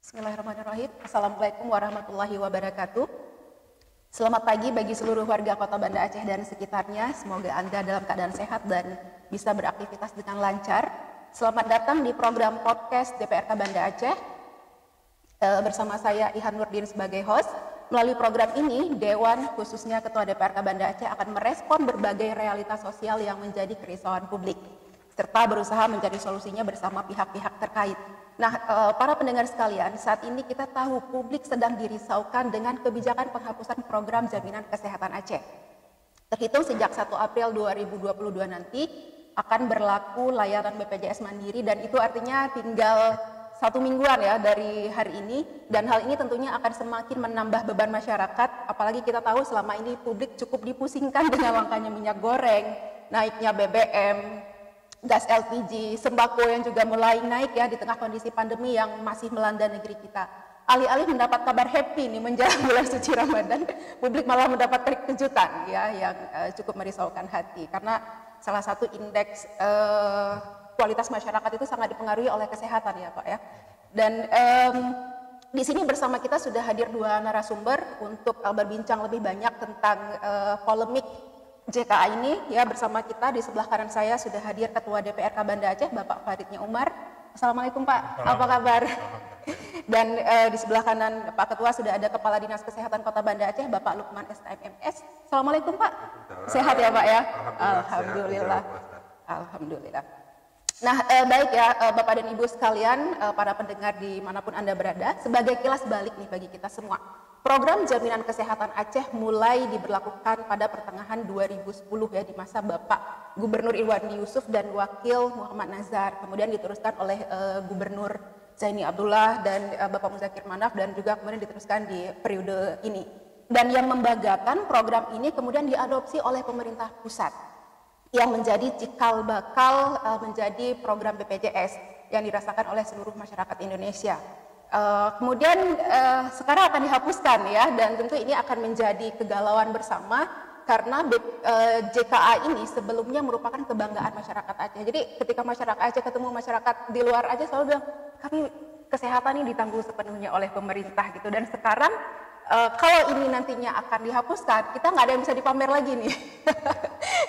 Bismillahirrahmanirrahim. Assalamualaikum warahmatullahi wabarakatuh. Selamat pagi bagi seluruh warga Kota Banda Aceh dan sekitarnya. Semoga Anda dalam keadaan sehat dan bisa beraktivitas dengan lancar. Selamat datang di program podcast DPRK Banda Aceh. Bersama saya Ihan Nurdin sebagai host. Melalui program ini, Dewan khususnya Ketua DPRK Banda Aceh akan merespon berbagai realitas sosial yang menjadi kerisauan publik, serta berusaha mencari solusinya bersama pihak-pihak terkait. Nah, para pendengar sekalian, saat ini kita tahu publik sedang dirisaukan dengan kebijakan penghapusan program jaminan kesehatan Aceh. Terhitung sejak 1 April 2022 nanti akan berlaku layanan BPJS Mandiri, dan itu artinya tinggal 1 mingguan ya dari hari ini, dan hal ini tentunya akan semakin menambah beban masyarakat, apalagi kita tahu selama ini publik cukup dipusingkan dengan langkanya minyak goreng, naiknya BBM, gas LPG, sembako yang juga mulai naik ya di tengah kondisi pandemi yang masih melanda negeri kita. Alih-alih mendapat kabar happy nih menjelang bulan suci Ramadan, publik malah mendapat kejutan ya yang cukup merisaukan hati, karena salah satu indeks kualitas masyarakat itu sangat dipengaruhi oleh kesehatan ya Pak ya. Dan di sini bersama kita sudah hadir 2 narasumber untuk berbincang lebih banyak tentang polemik JKA ini ya. Bersama kita di sebelah kanan saya sudah hadir Ketua DPRK Banda Aceh Bapak Faridnya Umar. Assalamualaikum Pak, apa kabar? Dan di sebelah kanan Pak Ketua sudah ada Kepala Dinas Kesehatan Kota Banda Aceh Bapak Lukman STMMS. Assalamualaikum Pak, sehat ya Pak ya? Alhamdulillah. Alhamdulillah. Nah, baik ya Bapak dan Ibu sekalian, para pendengar dimanapun Anda berada, sebagai kilas balik nih bagi kita semua. Program Jaminan Kesehatan Aceh mulai diberlakukan pada pertengahan 2010 ya, di masa Bapak Gubernur Irwandi Yusuf dan Wakil Muhammad Nazar. Kemudian diteruskan oleh Gubernur Zaini Abdullah dan Bapak Muzakir Manaf, dan juga kemudian diteruskan di periode ini. Dan yang membanggakan, program ini kemudian diadopsi oleh pemerintah pusat, yang menjadi cikal bakal menjadi program BPJS yang dirasakan oleh seluruh masyarakat Indonesia. Kemudian sekarang akan dihapuskan ya, dan tentu ini akan menjadi kegalauan bersama karena JKA ini sebelumnya merupakan kebanggaan masyarakat Aceh. Jadi ketika masyarakat Aceh ketemu masyarakat di luar Aceh selalu bilang, kami kesehatan ini ditanggung sepenuhnya oleh pemerintah gitu. Dan sekarang kalau ini nantinya akan dihapuskan, kita nggak ada yang bisa dipamer lagi nih.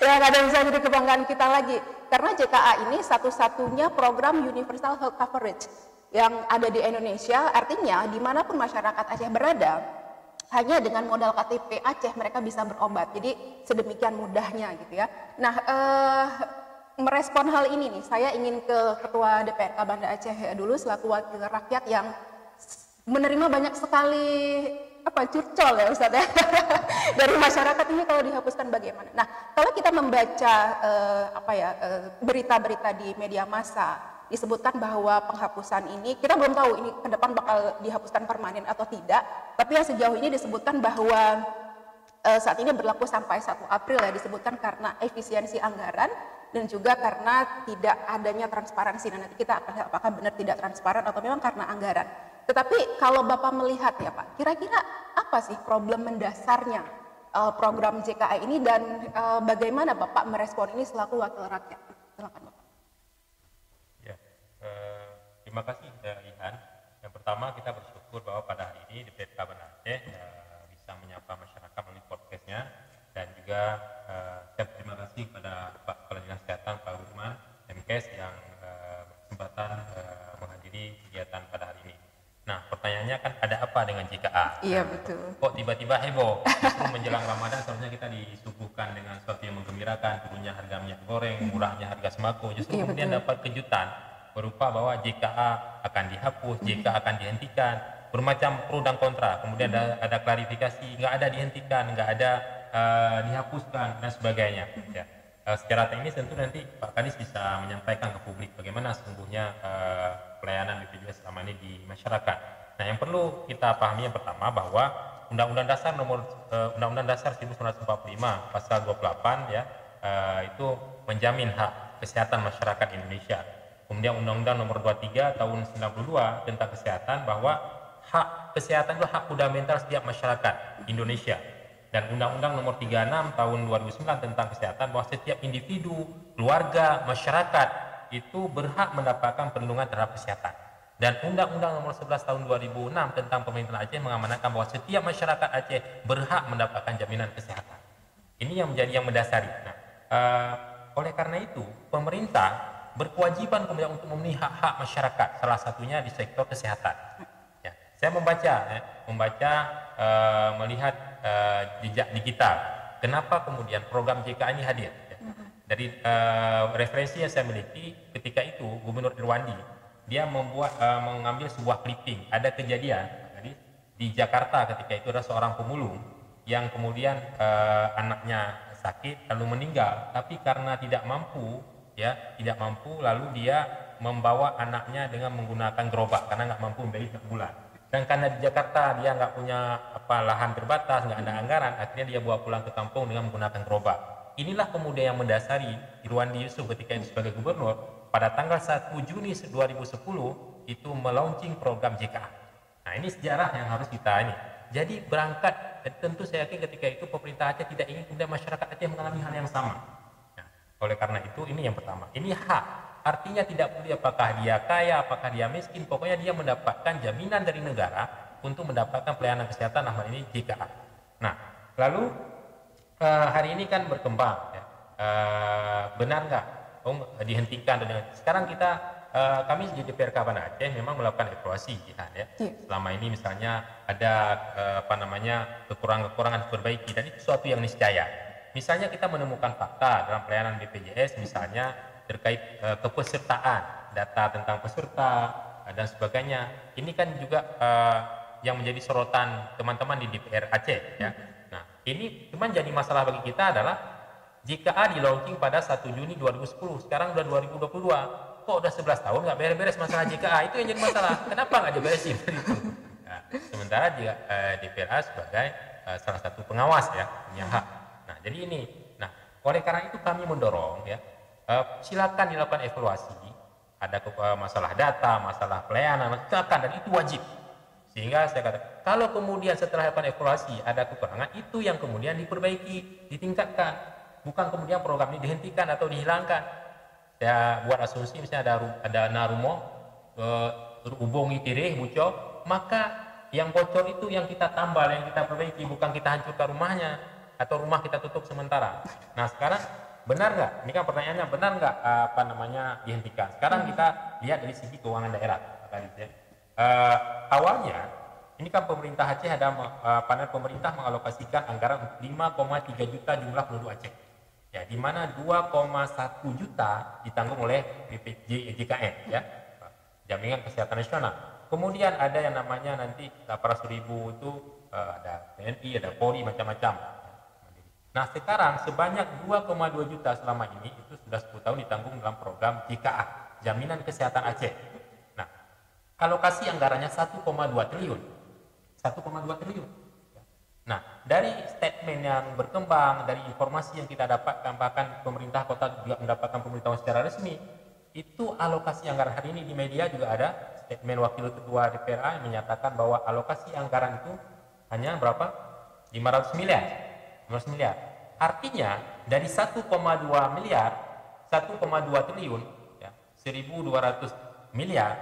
Ya, nggak ada yang bisa jadi kebanggaan kita lagi, karena JKA ini satu-satunya program Universal Health Coverage yang ada di Indonesia. Artinya dimanapun masyarakat Aceh berada, hanya dengan modal KTP Aceh mereka bisa berobat. Jadi sedemikian mudahnya gitu ya. Nah, merespon hal ini nih, saya ingin ke Ketua DPRK Banda Aceh dulu selaku wakil rakyat yang menerima banyak sekali curcol ya Ustaz ya dari masyarakat ini kalau dihapuskan bagaimana. Nah, kalau kita membaca berita-berita di media massa, disebutkan bahwa penghapusan ini, kita belum tahu ini ke depan bakal dihapuskan permanen atau tidak, tapi yang sejauh ini disebutkan bahwa saat ini berlaku sampai 1 April ya, disebutkan karena efisiensi anggaran dan juga karena tidak adanya transparansi. Nah, nanti kita akan lihat apakah benar tidak transparan atau memang karena anggaran. Tetapi kalau Bapak melihat ya Pak, kira-kira apa sih problem mendasarnya program JKA ini, dan bagaimana Bapak merespon ini selaku wakil rakyat? Silakan Bapak. Ya, terima kasih Ihan. Yang pertama kita bersyukur bahwa pada hari ini DPRK Banda Aceh bisa menyapa masyarakat melalui podcastnya, dan juga terima kasih kepada Pak Kepala Dinas Kesehatan Pak Lukman MKes yang berkesempatan menghadiri kegiatan pada hari ini. Nah, pertanyaannya kan ada apa dengan JKA? Iya, betul. Kok tiba-tiba heboh? Justru menjelang Ramadan seharusnya kita disuguhkan dengan sesuatu yang menggembirakan, turunnya harga minyak goreng, murahnya harga sembako. Justru kemudian dapat kejutan berupa bahwa JKA akan dihapus, JKA akan dihentikan, bermacam pro dan kontra. Kemudian ada klarifikasi, nggak ada dihentikan, nggak ada dihapuskan, dan sebagainya. Ya. Secara teknis tentu nanti Pak Kadis bisa menyampaikan ke publik bagaimana sesungguhnya pelayanan BPJS selama ini di masyarakat. Nah, yang perlu kita pahami yang pertama bahwa Undang-Undang Dasar 1945 pasal 28 ya itu menjamin hak kesehatan masyarakat Indonesia. Kemudian Undang-Undang Nomor 23 tahun 92 tentang kesehatan, bahwa hak kesehatan itu hak fundamental setiap masyarakat Indonesia. Dan Undang-Undang Nomor 36 tahun 2009 tentang kesehatan, bahwa setiap individu, keluarga, masyarakat itu berhak mendapatkan perlindungan terhadap kesehatan. Dan Undang-Undang Nomor 11 Tahun 2006 tentang Pemerintahan Aceh mengamanatkan bahwa setiap masyarakat Aceh berhak mendapatkan jaminan kesehatan. Ini yang menjadi yang mendasari. Nah, oleh karena itu, pemerintah berkewajiban kemudian untuk memenuhi hak-hak masyarakat, salah satunya di sektor kesehatan. Ya, saya membaca, melihat jejak digital. Kenapa kemudian program JKA ini hadir? Ya. Dari referensi yang saya miliki, ketika itu Gubernur Irwandi dia mengambil sebuah clipping. Ada kejadian di Jakarta ketika itu ada seorang pemulung yang kemudian anaknya sakit lalu meninggal, tapi karena tidak mampu lalu dia membawa anaknya dengan menggunakan gerobak karena nggak mampu membeli setiap bulan. Dan karena di Jakarta dia nggak punya lahan terbatas, nggak ada anggaran, akhirnya dia bawa pulang ke kampung dengan menggunakan gerobak. Inilah kemudian yang mendasari Irwandi Yusuf ketika itu sebagai gubernur pada tanggal 1 Juni 2010 itu melaunching program JKA. Nah, ini sejarah yang harus kita ini. Jadi berangkat, tentu saya yakin ketika itu pemerintah Aceh tidak ingin kemudian masyarakat Aceh mengalami hal yang sama. Nah, oleh karena itu ini yang pertama. Ini hak. Artinya tidak peduli apakah dia kaya, apakah dia miskin, pokoknya dia mendapatkan jaminan dari negara untuk mendapatkan pelayanan kesehatan, nama ini JKA. Nah, lalu hari ini kan berkembang, ya. Benar nggak dihentikan? Sekarang kami di DPRK Banda Aceh memang melakukan evaluasi, ya. Selama ini misalnya ada kekurangan-kekurangan diperbaiki, dan itu sesuatu yang niscaya. Misalnya kita menemukan fakta dalam pelayanan BPJS, misalnya terkait kepesertaan, data tentang peserta dan sebagainya. Ini kan juga yang menjadi sorotan teman-teman di DPR Aceh, ya. Nah, ini cuma jadi masalah bagi kita adalah JKA di launching pada 1 Juni 2010, sekarang udah 2022. Kok udah 11 tahun nggak beres-beres masalah JKA? Itu yang jadi masalah. Kenapa nggak diberesin? Nah, sementara juga DPRA sebagai salah satu pengawas, ya, punya hak. Nah, jadi ini. Nah, oleh karena itu kami mendorong, ya, silakan dilakukan evaluasi. Ada masalah data, masalah pelayanan, silakan, dan itu wajib. Sehingga saya katakan, kalau kemudian setelah dilakukan evaluasi ada kekurangan, itu yang kemudian diperbaiki, ditingkatkan. Bukan kemudian program ini dihentikan atau dihilangkan. Saya buat asumsi misalnya ada narumo, hubungi tirih, bucok, maka yang bocor itu yang kita tambal, yang kita perbaiki, bukan kita hancurkan rumahnya atau rumah kita tutup sementara. Nah, sekarang benar nggak? Ini kan pertanyaannya, benar nggak dihentikan? Sekarang kita lihat dari sisi keuangan daerah. Awalnya ini kan pemerintah Aceh pemerintah mengalokasikan anggaran 5,3 juta jumlah penduduk Aceh. Ya, di mana 2,1 juta ditanggung oleh JKN, ya, Jaminan Kesehatan Nasional. Kemudian ada yang namanya nanti 800.000 itu ada TNI, ada Polri, macam-macam. Nah, sekarang sebanyak 2,2 juta selama ini itu sudah 10 tahun ditanggung dalam program JKA, Jaminan Kesehatan Aceh. Nah, alokasi anggarannya 1,2 triliun. 1,2 triliun. Nah, dari statement yang berkembang, dari informasi yang kita dapatkan, bahkan pemerintah kota juga mendapatkan pemberitahuan secara resmi, itu alokasi anggaran hari ini di media juga ada statement Wakil Ketua DPRA yang menyatakan bahwa alokasi anggaran itu hanya berapa? 500 miliar. 500 miliar. Artinya dari 1,2 miliar, 1,2 triliun, ya, 1.200 miliar,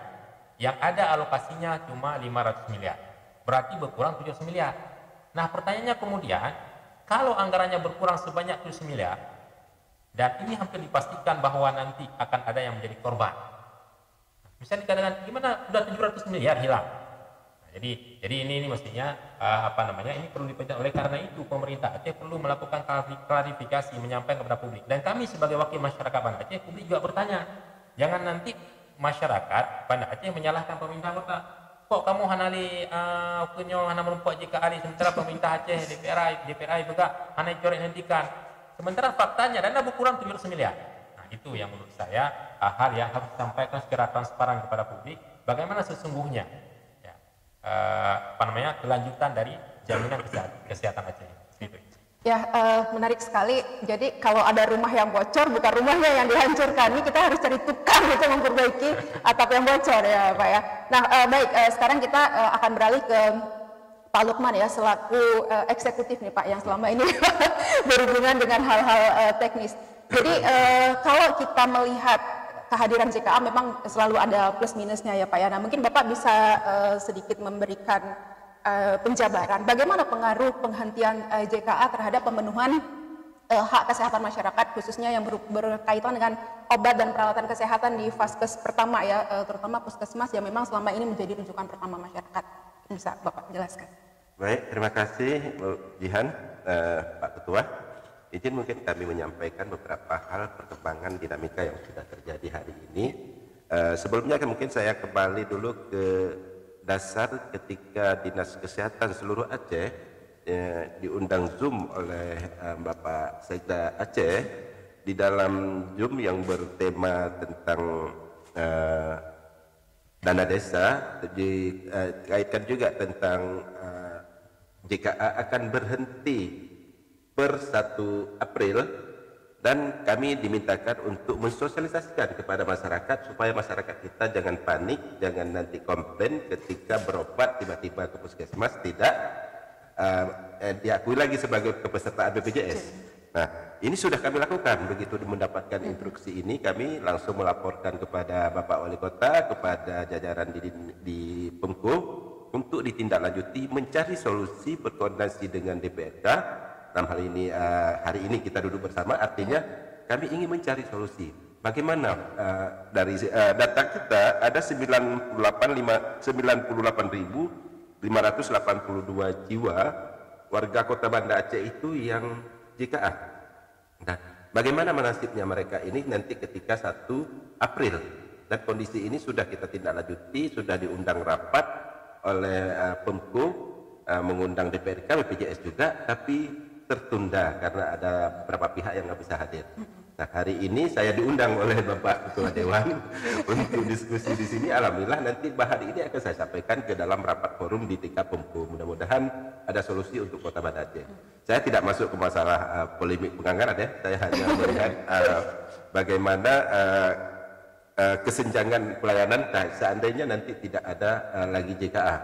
yang ada alokasinya cuma 500 miliar. Berarti berkurang 700 miliar. Nah, pertanyaannya kemudian, kalau anggarannya berkurang sebanyak 700 miliar, dan ini hampir dipastikan bahwa nanti akan ada yang menjadi korban. Misalnya dikatakan, gimana udah 700 miliar hilang? Nah, jadi ini mestinya ini perlu diperhatikan. Oleh karena itu pemerintah Aceh perlu melakukan klarifikasi, menyampaikan kepada publik. Dan kami sebagai wakil masyarakat Banda Aceh, publik juga bertanya, jangan nanti masyarakat Banda Aceh menyalahkan pemerintah kota. Kok kamu hanali kunyo hana merumpok jika ali, sementara pemerintah Aceh DPRA juga hana coret hentikan. Sementara faktanya dana berkurang 700 miliar. Nah, itu yang menurut saya hal yang harus disampaikan secara transparan kepada publik. Bagaimana sesungguhnya, ya, kelanjutan dari jaminan kesehatan Aceh. Gitu. Ya, menarik sekali. Jadi kalau ada rumah yang bocor, bukan rumahnya yang dihancurkan. Ini kita harus cari tukang untuk memperbaiki atap yang bocor, ya Pak, ya. Nah, baik, sekarang kita akan beralih ke Pak Lukman, ya, selaku eksekutif nih Pak, yang selama ini berhubungan dengan hal-hal teknis. Jadi kalau kita melihat kehadiran JKA memang selalu ada plus minusnya ya Pak ya. Nah mungkin Bapak bisa sedikit memberikan penjabaran bagaimana pengaruh penghentian JKA terhadap pemenuhan hak kesehatan masyarakat khususnya yang berkaitan dengan obat dan peralatan kesehatan di vaskes pertama ya, terutama puskesmas yang memang selama ini menjadi rujukan pertama masyarakat. Bisa Bapak jelaskan? Baik, terima kasih Bu Jihan, Pak Ketua. Izin mungkin kami menyampaikan beberapa hal perkembangan dinamika yang sudah terjadi hari ini. Sebelumnya mungkin saya kembali dulu ke dasar ketika Dinas Kesehatan seluruh Aceh diundang Zoom oleh Bapak Sekda Aceh di dalam Zoom yang bertema tentang dana desa, dikaitkan juga tentang JKA akan berhenti per 1 April dan kami dimintakan untuk mensosialisasikan kepada masyarakat supaya masyarakat kita jangan panik, jangan nanti komplain ketika berobat tiba-tiba ke puskesmas tidak diakui lagi sebagai kepesertaan BPJS. Nah, ini sudah kami lakukan. Begitu mendapatkan instruksi ini, kami langsung melaporkan kepada Bapak Wali Kota, kepada jajaran di Pemko untuk ditindaklanjuti, mencari solusi berkoordinasi dengan DPRK. Dalam hal ini hari ini kita duduk bersama, artinya kami ingin mencari solusi. Bagaimana dari data kita ada 98.582 jiwa warga Kota Banda Aceh itu yang JKA. Nah, bagaimana nasibnya mereka ini nanti ketika 1 April? Dan kondisi ini sudah kita tindaklanjuti, sudah diundang rapat oleh Pemko, mengundang DPRK, BPJS juga, tapi tertunda karena ada beberapa pihak yang nggak bisa hadir. Nah, hari ini saya diundang oleh Bapak Ketua Dewan untuk diskusi di sini. Alhamdulillah nanti bahan ini akan saya sampaikan ke dalam rapat forum di tingkat Pemko. Mudah-mudahan ada solusi untuk Kota Banda Aceh. Saya tidak masuk ke masalah polemik penganggaran ya. Saya hanya melihat bagaimana kesenjangan pelayanan seandainya nanti tidak ada lagi JKA.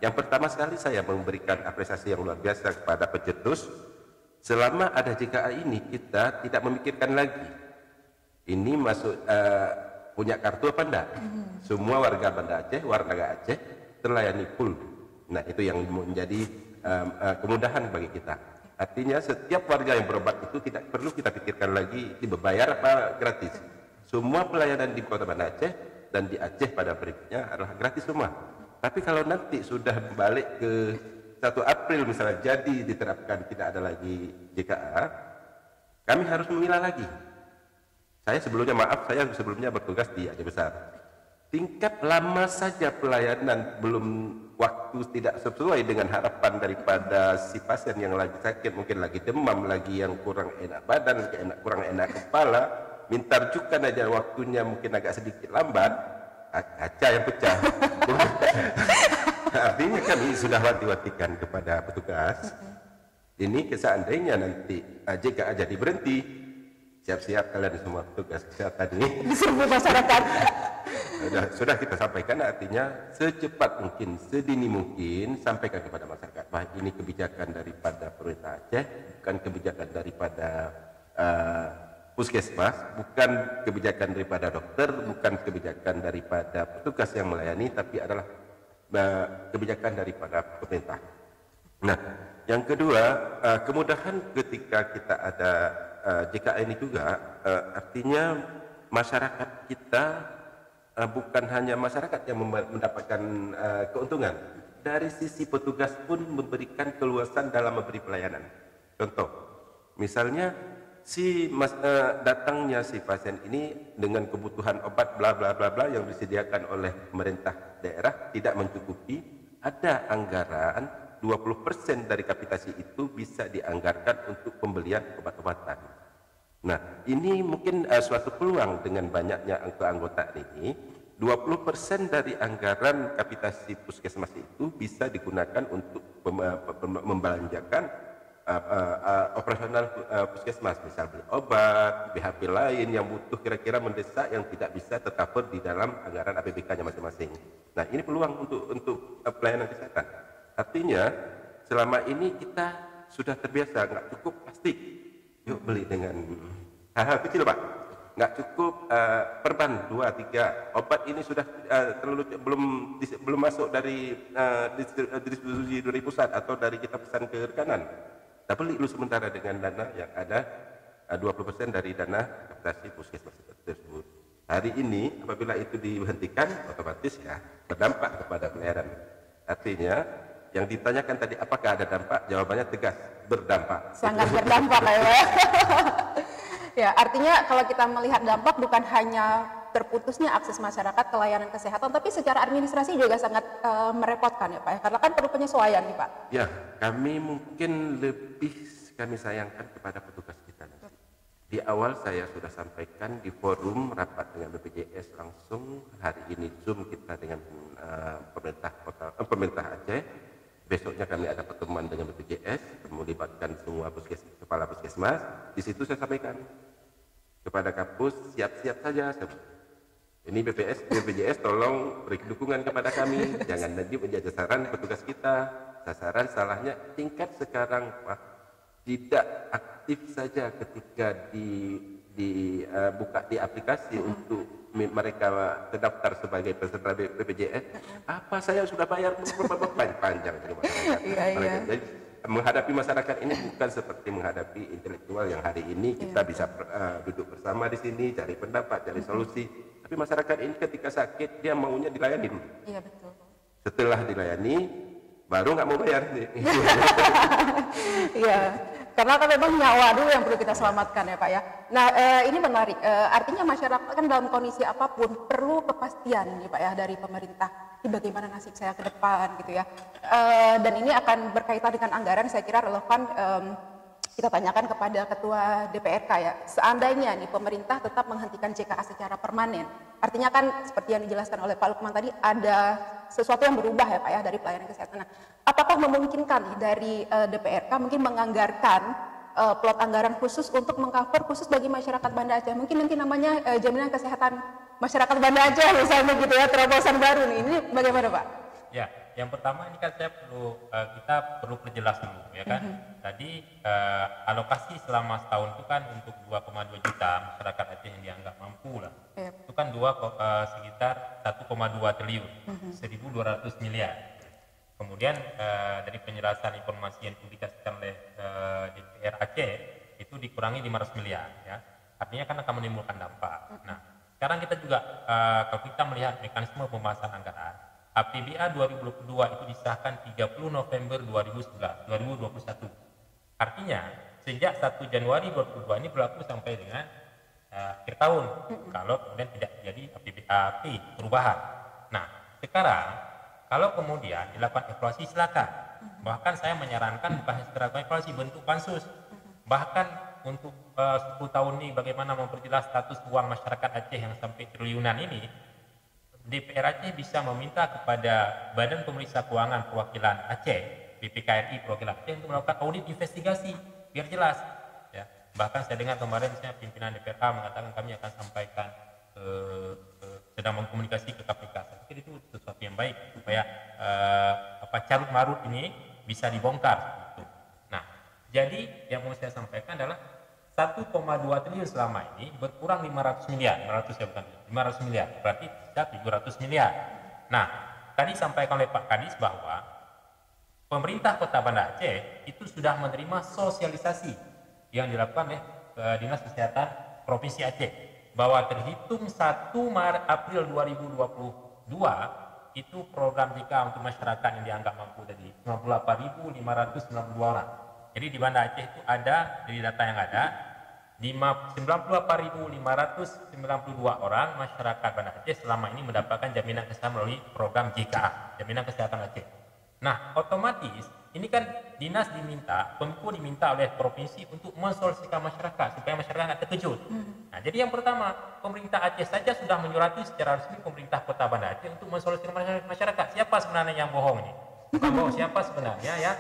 Yang pertama sekali saya memberikan apresiasi yang luar biasa kepada pencetus. Selama ada JKA ini kita tidak memikirkan lagi ini masuk punya kartu apa enggak. Semua warga Banda Aceh, warga Aceh terlayani full. Nah, itu yang menjadi kemudahan bagi kita. Artinya setiap warga yang berobat itu tidak perlu kita pikirkan lagi dibayar apa gratis. Semua pelayanan di Kota Banda Aceh dan di Aceh pada berikutnya adalah gratis semua. Tapi kalau nanti sudah balik ke 1 April misalnya jadi diterapkan tidak ada lagi JKA, kami harus memilah lagi. Saya sebelumnya bertugas di Aceh Besar. Tingkat lama saja pelayanan belum waktu tidak sesuai dengan harapan daripada si pasien yang lagi sakit, mungkin lagi demam, lagi yang kurang enak badan, kurang enak kepala, minta rujukan aja waktunya mungkin agak sedikit lambat, kaca yang pecah. Artinya kami sudah wanti-wantikan kepada petugas, ini seandainya nanti JKA jadi berhenti, siap-siap kalian semua petugas kesehatan ini di seluruh masyarakat. Sudah kita sampaikan, artinya secepat mungkin, sedini mungkin sampaikan kepada masyarakat bahwa ini kebijakan daripada pemerintah Aceh, bukan kebijakan daripada puskesmas, bukan kebijakan daripada dokter, bukan kebijakan daripada petugas yang melayani, tapi adalah kebijakan daripada pemerintah. Nah, yang kedua, kemudahan ketika kita ada JKA ini juga, artinya masyarakat kita bukan hanya masyarakat yang mendapatkan keuntungan, dari sisi petugas pun memberikan keluasan dalam memberi pelayanan. Contoh, misalnya datangnya si pasien ini dengan kebutuhan obat bla bla bla bla yang disediakan oleh pemerintah daerah tidak mencukupi, ada anggaran 20% dari kapitasi itu bisa dianggarkan untuk pembelian obat-obatan. Nah, ini mungkin suatu peluang dengan banyaknya anggota ini. 20% dari anggaran kapitasi puskesmas itu bisa digunakan untuk membelanjakan operasional puskesmas, misal beli obat, BHP lain yang butuh kira-kira mendesak yang tidak bisa tercover di dalam anggaran APBK-nya masing-masing. Nah, ini peluang untuk pelayanan kesehatan. Artinya selama ini kita sudah terbiasa nggak cukup plastik, yuk beli dengan hal-hal kecil Pak. nggak cukup perban 2, 3 obat ini sudah belum masuk dari distribusi dari pusat atau dari kita pesan ke rekanan. Tak beli dulu sementara dengan dana yang ada 20% dari dana kapitasi puskesmas tersebut. Hari ini apabila itu dihentikan, otomatis ya berdampak kepada pelayanan. Artinya yang ditanyakan tadi apakah ada dampak? Jawabannya tegas, berdampak. Sangat berdampak ya. Ya, artinya kalau kita melihat dampak bukan hanya terputusnya akses masyarakat ke layanan kesehatan, tapi secara administrasi juga sangat merepotkan ya Pak ya, karena kan perlu penyesuaian nih Pak. Ya, kami mungkin lebih kami sayangkan kepada petugas kita. Di awal saya sudah sampaikan di forum rapat dengan BPJS langsung hari ini Zoom kita dengan pemerintah Aceh. Besoknya kami ada pertemuan dengan BPJS, melibatkan semua kepala puskesmas. Di situ saya sampaikan kepada kampus, siap-siap saja. Ini BPJS tolong beri dukungan kepada kami, jangan nanti menjadi sasaran petugas kita. Sasaran salahnya tingkat sekarang Pak, tidak aktif saja ketika dibuka di aplikasi untuk mereka terdaftar sebagai peserta BPJS. Apa saya sudah bayar panjang dari masyarakat. Iya. Jadi menghadapi masyarakat ini bukan seperti menghadapi intelektual yang hari ini kita bisa duduk bersama di sini cari pendapat, cari solusi. Tapi masyarakat ini ketika sakit dia maunya dilayani dulu. Iya betul. Setelah dilayani baru nggak mau bayar nih. Iya. Karena kan memang nyawa dulu yang perlu kita selamatkan ya Pak ya. Nah ini menarik, artinya masyarakat kan dalam kondisi apapun perlu kepastian nih Pak ya dari pemerintah. Ini bagaimana nasib saya ke depan gitu ya. Dan ini akan berkaitan dengan anggaran, saya kira relevan kita tanyakan kepada Ketua DPRK ya. Seandainya nih pemerintah tetap menghentikan JKA secara permanen, artinya kan seperti yang dijelaskan oleh Pak Lukman tadi ada sesuatu yang berubah ya Pak ya dari pelayanan kesehatan. Nah, apakah memungkinkan nih dari DPRK mungkin menganggarkan plot anggaran khusus untuk mengcover khusus bagi masyarakat Banda Aceh? Mungkin nanti namanya jaminan kesehatan masyarakat Banda Aceh misalnya gitu ya, terobosan baru nih. Ini bagaimana Pak? Ya, yang pertama ini kan kita perlu perjelas dulu ya kan. Tadi alokasi selama setahun itu kan untuk 2,2 juta masyarakat Aceh yang dianggap mampu lah. Itu kan sekitar 1,2 triliun, 1.200 miliar. Kemudian dari penjelasan informasi yang dipublikasikan oleh DPR Aceh itu dikurangi 500 miliar ya. Artinya kan akan menimbulkan dampak. Nah, sekarang kita juga kalau kita melihat mekanisme pembahasan anggaran, APBA 2022 itu disahkan 30 November 2021. Artinya sejak 1 Januari 2022 ini berlaku sampai dengan akhir tahun. Kalau kemudian tidak terjadi APBAP perubahan. Nah, sekarang kalau kemudian dilakukan evaluasi silakan. Bahkan saya menyarankan bukan sekedar evaluasi, bentuk pansus. Bahkan untuk 10 tahun ini bagaimana memperjelas status uang masyarakat Aceh yang sampai triliunan ini, DPR Aceh bisa meminta kepada Badan Pemeriksa Keuangan Perwakilan Aceh, BPKRI Perwakilan Aceh untuk melakukan audit investigasi biar jelas. Ya. Bahkan saya dengar kemarin pimpinan DPRK mengatakan kami akan sampaikan sedang mengkomunikasi ke KPK. Saya pikir itu sesuatu yang baik supaya carut marut ini bisa dibongkar. Gitu. Nah, jadi yang mau saya sampaikan adalah 1,2 triliun selama ini berkurang 500 miliar, 500 miliar, berarti bisa 700 miliar. Nah, tadi sampaikan oleh Pak Kadis bahwa pemerintah Kota Banda Aceh itu sudah menerima sosialisasi yang dilakukan oleh Dinas Kesehatan Provinsi Aceh bahwa terhitung 1 April 2022 itu program JKA untuk masyarakat yang dianggap mampu tadi 98.592 orang. Jadi di Banda Aceh itu ada, dari data yang ada, 94.592 orang masyarakat Banda Aceh selama ini mendapatkan jaminan kesehatan melalui program JKA, Jaminan Kesehatan Aceh. Nah, otomatis ini kan dinas diminta, Pemko diminta oleh provinsi untuk mensolusikan masyarakat supaya masyarakat nggak terkejut. Nah, jadi yang pertama, pemerintah Aceh saja sudah menyurati secara resmi pemerintah Kota Banda Aceh untuk mensolusikan masyarakat. Siapa sebenarnya yang bohong ini? Bukan bohong, siapa sebenarnya ya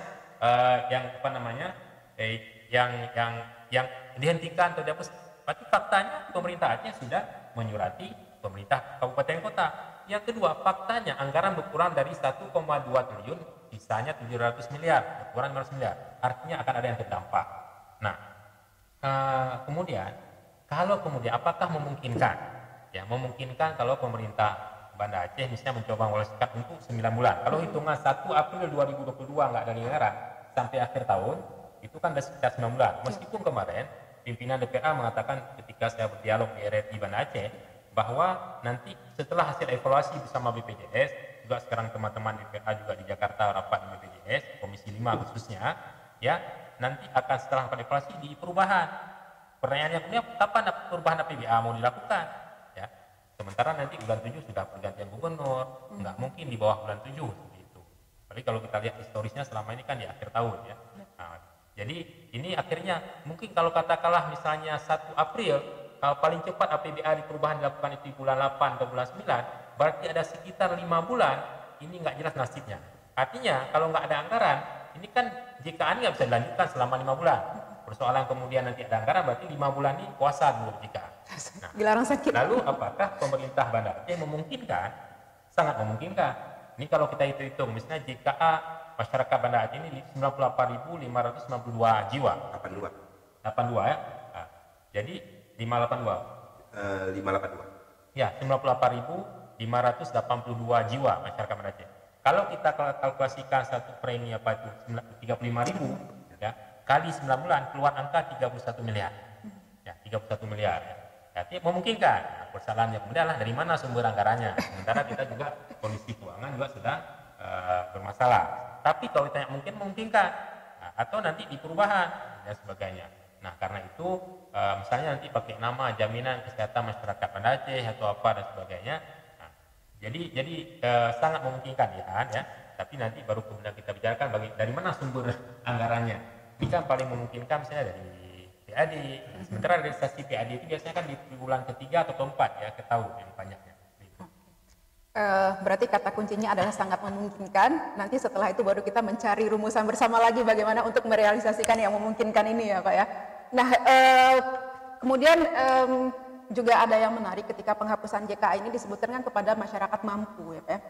yang dihentikan atau dihapus? Berarti faktanya pemerintah Aceh sudah menyurati pemerintah kabupaten kota. Yang kedua, faktanya anggaran berkurang dari 1,2 triliun, sisanya 700 miliar, berkurang 500 miliar. Artinya akan ada yang terdampak. Nah, kemudian Kalau kemudian apakah memungkinkan? Ya, memungkinkan kalau pemerintah Banda Aceh misalnya mencoba mengeluarkan untuk 9 bulan. Kalau hitungan 1 April 2022 nggak ada anggaran sampai akhir tahun, itu kan sudah sekitar 9 bulan. Meskipun kemarin pimpinan DPA mengatakan ketika saya berdialog di RRI Banda Aceh bahwa nanti setelah hasil evaluasi bersama BPJS, juga sekarang teman-teman DPA juga di Jakarta rapat di BPJS, Komisi 5 khususnya, ya nanti akan setelah evaluasi di perubahan. Pertanyaannya kemudian kapan perubahan APBA mau dilakukan? Ya, sementara nanti bulan 7 sudah pergantian gubernur, nggak mungkin di bawah bulan 7 gitu. Tapi kalau kita lihat historisnya selama ini kan di akhir tahun ya. Nah, jadi ini akhirnya mungkin kalau katakanlah misalnya 1 April, kalau paling cepat APBA di perubahan dilakukan itu di bulan 8 atau bulan 9, berarti ada sekitar 5 bulan, ini nggak jelas nasibnya. Artinya kalau nggak ada anggaran, ini kan JKA nggak bisa dilanjutkan selama 5 bulan. Persoalan kemudian nanti ada anggaran berarti 5 bulan ini puasa dulu JKA. Nah, dilarang sakit. Lalu apakah pemerintah Banda Aceh memungkinkan? Sangat memungkinkan. Ini kalau kita hitung misalnya JKA masyarakat Banda Aceh ini 98.592 jiwa. 82. 82 ya. Nah, jadi 582. 582. Ya, 98.582 jiwa masyarakat Banda Aceh. Kalau kita kalkulasikan satu premi apa itu 35.000 ya, kali 9 bulan keluar angka 31 miliar. Ya, 31 miliar ya. Jadi memungkinkan. Nah, persoalannya kemudian dari mana sumber anggarannya. Sementara kita juga kondisi keuangan juga sudah bermasalah. Tapi kalau ditanya mungkin memungkinkan. Nah, atau nanti di perubahan dan sebagainya. Nah, karena itu misalnya nanti pakai nama jaminan kesehatan masyarakat Banda Aceh atau apa dan sebagainya. Nah, jadi sangat memungkinkan ya. Tapi nanti baru kemudian kita bicarakan dari mana sumber anggarannya. Ini kan paling memungkinkan misalnya dari PAD. Sementara realisasi PAD itu biasanya kan di bulan ketiga atau keempat ya, ketahui yang banyaknya. Berarti kata kuncinya adalah sangat memungkinkan. Nanti setelah itu baru kita mencari rumusan bersama lagi bagaimana untuk merealisasikan yang memungkinkan ini ya Pak ya. Nah, kemudian juga ada yang menarik ketika penghapusan JKA ini disebutkan kan kepada masyarakat mampu ya Pak ya.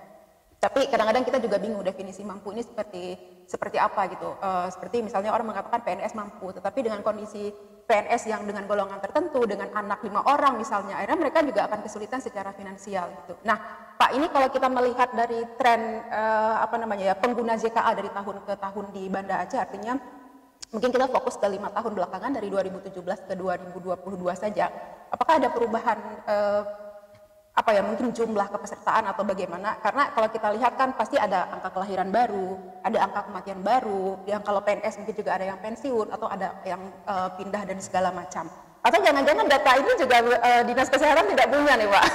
Tapi kadang-kadang kita juga bingung definisi mampu ini seperti apa gitu. Seperti misalnya orang mengatakan PNS mampu, tetapi dengan kondisi PNS yang dengan golongan tertentu, dengan anak 5 orang misalnya, akhirnya mereka juga akan kesulitan secara finansial gitu. Nah, Pak, ini kalau kita melihat dari tren pengguna JKA dari tahun ke tahun di Banda Aceh, artinya mungkin kita fokus ke 5 tahun belakangan dari 2017 ke 2022 saja. Apakah ada perubahan mungkin jumlah kepesertaan atau bagaimana? Karena kalau kita lihat kan pasti ada angka kelahiran baru, ada angka kematian baru, yang kalau PNS mungkin juga ada yang pensiun atau ada yang pindah dan segala macam. Atau jangan-jangan data ini juga Dinas Kesehatan tidak punya nih Pak.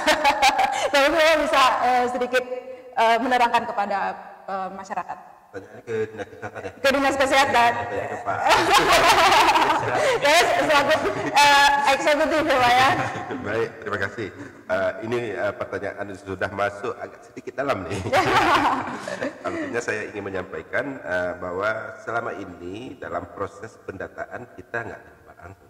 Tapi saya bisa sedikit menerangkan kepada masyarakat. Tanya ke Dinas Kesehatan ya? Ke Dinas Kesehatan. Tanya ke Pak. Ya, selaku eksekutif ya Pak ya. Baik, terima kasih. Ini pertanyaan sudah masuk agak sedikit dalam nih. Artinya saya ingin menyampaikan bahwa selama ini dalam proses pendataan kita nggak terlibat langsung.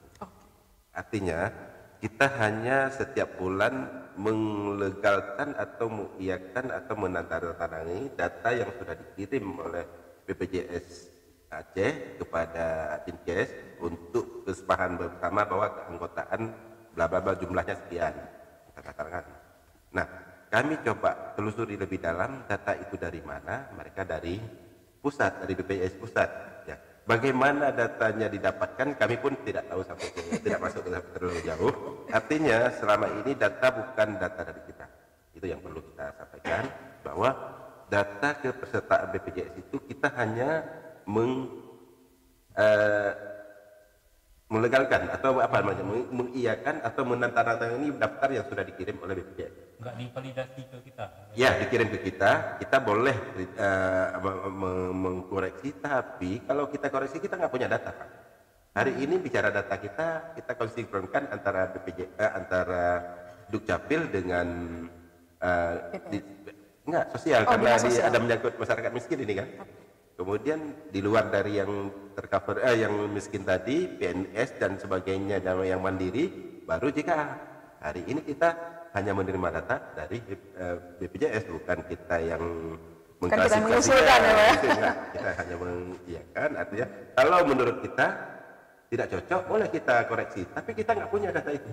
Artinya kita hanya setiap bulan melegalkan atau mengiyakan atau menandatangani data yang sudah dikirim oleh BPJS Aceh kepada Dinkes untuk kesepakatan bersama bahwa keanggotaan bla bla bla jumlahnya sekian. Katakan. Nah, kami coba telusuri lebih dalam data itu dari mana? Mereka dari pusat, dari BPJS pusat. Ya. Bagaimana datanya didapatkan? Kami pun tidak tahu tidak masuk terlalu jauh. Artinya selama ini data bukan data dari kita. Itu yang perlu kita sampaikan bahwa data kepesertaan BPJS itu kita hanya melegalkan atau mengiyakan atau menandatangani daftar yang sudah dikirim oleh BPJS. Enggak divalidasi ke kita? Ya, dikirim ke kita boleh mengkoreksi, tapi kalau kita koreksi kita nggak punya data, Pak. Hari ini bicara data kita konsinkronkan antara antara Dukcapil dengan sosial, karena ada menyangkut masyarakat miskin ini kan. Kemudian di luar dari yang tercover yang miskin tadi, PNS dan sebagainya dan yang mandiri, baru JKA. Hari ini kita hanya menerima data dari BPJS, bukan kita yang mengklasifikasikan. Ya, kita hanya mengiyakan. Artinya kalau menurut kita tidak cocok, boleh kita koreksi. Tapi kita nggak punya data itu.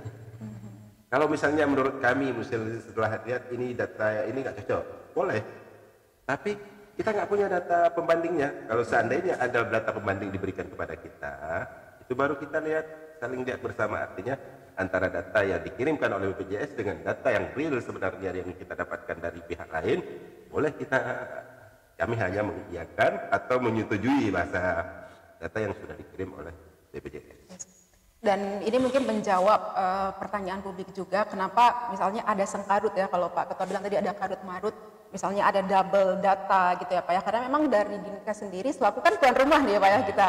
Kalau misalnya menurut kami, misalnya setelah lihat ini data ini nggak cocok, boleh. Tapi kita nggak punya data pembandingnya. Kalau seandainya ada data pembanding diberikan kepada kita, itu baru kita lihat, saling lihat bersama. Artinya antara data yang dikirimkan oleh BPJS dengan data yang real sebenarnya yang kita dapatkan dari pihak lain, boleh kami hanya mengiyakan atau menyetujui bahasa data yang sudah dikirim oleh BPJS. Dan ini mungkin menjawab pertanyaan publik juga, kenapa misalnya ada sengkarut ya, kalau Pak Ketua bilang tadi ada karut-marut, misalnya ada double data gitu ya Pak ya, karena memang dari Dinkes sendiri selaku kan tuan rumah nih ya Pak ya, kita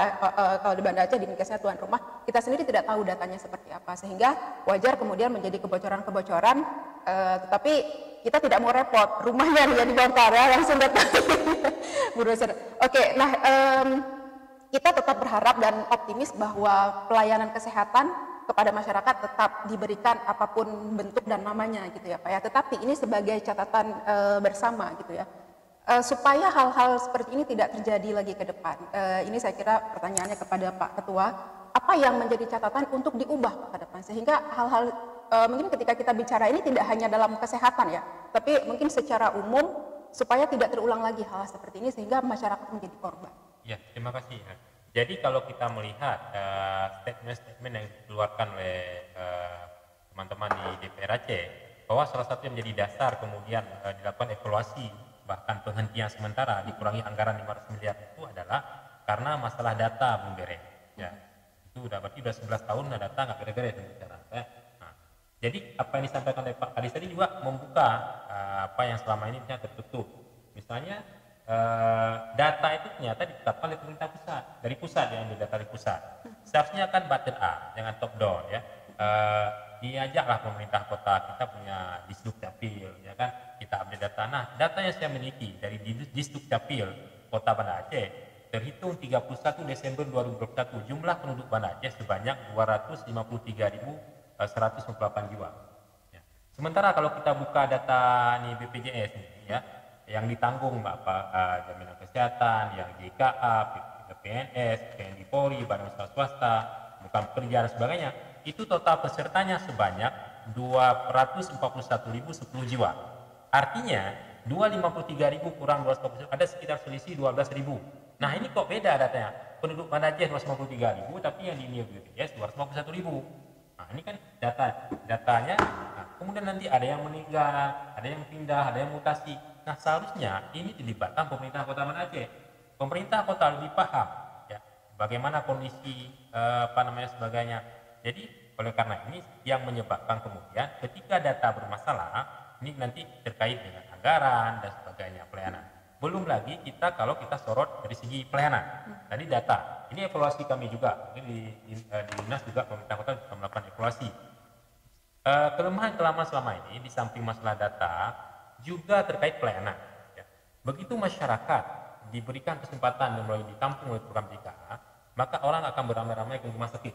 kalau di Banda Aceh Dinkesnya tuan rumah, kita sendiri tidak tahu datanya seperti apa, sehingga wajar kemudian menjadi kebocoran-kebocoran, tetapi kita tidak mau repot, rumahnya yang dibongkar ya, langsung datang. Oke, nah kita tetap berharap dan optimis bahwa pelayanan kesehatan kepada masyarakat tetap diberikan apapun bentuk dan namanya gitu ya Pak ya. Tetapi ini sebagai catatan bersama gitu ya. Supaya hal-hal seperti ini tidak terjadi lagi ke depan. Ini saya kira pertanyaannya kepada Pak Ketua, apa yang menjadi catatan untuk diubah ke depan sehingga hal-hal mungkin ketika kita bicara ini tidak hanya dalam kesehatan ya, tapi mungkin secara umum supaya tidak terulang lagi hal seperti ini sehingga masyarakat menjadi korban. Ya, terima kasih. Jadi kalau kita melihat statement-statement yang dikeluarkan oleh teman-teman di DPR Aceh, bahwa salah satu yang menjadi dasar kemudian dilakukan evaluasi bahkan penghentian sementara dikurangi anggaran 500 miliar itu adalah karena masalah data Bung Bere. Ya, itu udah berarti udah 11 tahun data nggak beres-beres bicara. Ya. Nah, jadi apa yang disampaikan oleh Pak Kadis tadi juga membuka apa yang selama ini tertutup. Misalnya data itu ternyata ditetapkan oleh pemerintah pusat, dari pusat yang ambil data dari pusat. Seharusnya kan bottom up, jangan top down ya. Diajaklah pemerintah kota, kita punya Disduk Capil, ya kan, kita update data. Nah, data yang saya miliki dari Disduk Capil Kota Banda Aceh terhitung 31 Desember 2021 jumlah penduduk Banda Aceh sebanyak 253.158 jiwa. Ya. Sementara kalau kita buka data nih BPJS nih, ya, yang ditanggung jaminan kesehatan, yang JKA, PNS, TNI Polri, Badan Usaha Swasta, bukan pekerja dan sebagainya, itu total pesertanya sebanyak 241.010 jiwa. Artinya 253.000 kurang 241 ada sekitar selisih 12.000. Nah ini kok beda datanya? Penduduk Banda Aceh 253.000, tapi yang di BPJS 251.000. Nah ini kan datanya. Nah, kemudian nanti ada yang meninggal, ada yang pindah, ada yang mutasi. Nah seharusnya ini dilibatkan pemerintah Kota Banda Aceh. Pemerintah kota lebih paham ya bagaimana kondisi sebagainya. Jadi oleh karena ini yang menyebabkan kemudian ketika data bermasalah ini nanti terkait dengan anggaran dan sebagainya pelayanan. Belum lagi kalau kita sorot dari segi pelayanan. Tadi data. Ini evaluasi kami juga. Mungkin di Dinas juga pemerintah kota juga melakukan evaluasi. Kelemahan selama ini di samping masalah data juga terkait pelayanan. Ya. Begitu masyarakat diberikan kesempatan mulai ditampung oleh program JKA, maka orang akan beramai-ramai ke rumah sakit,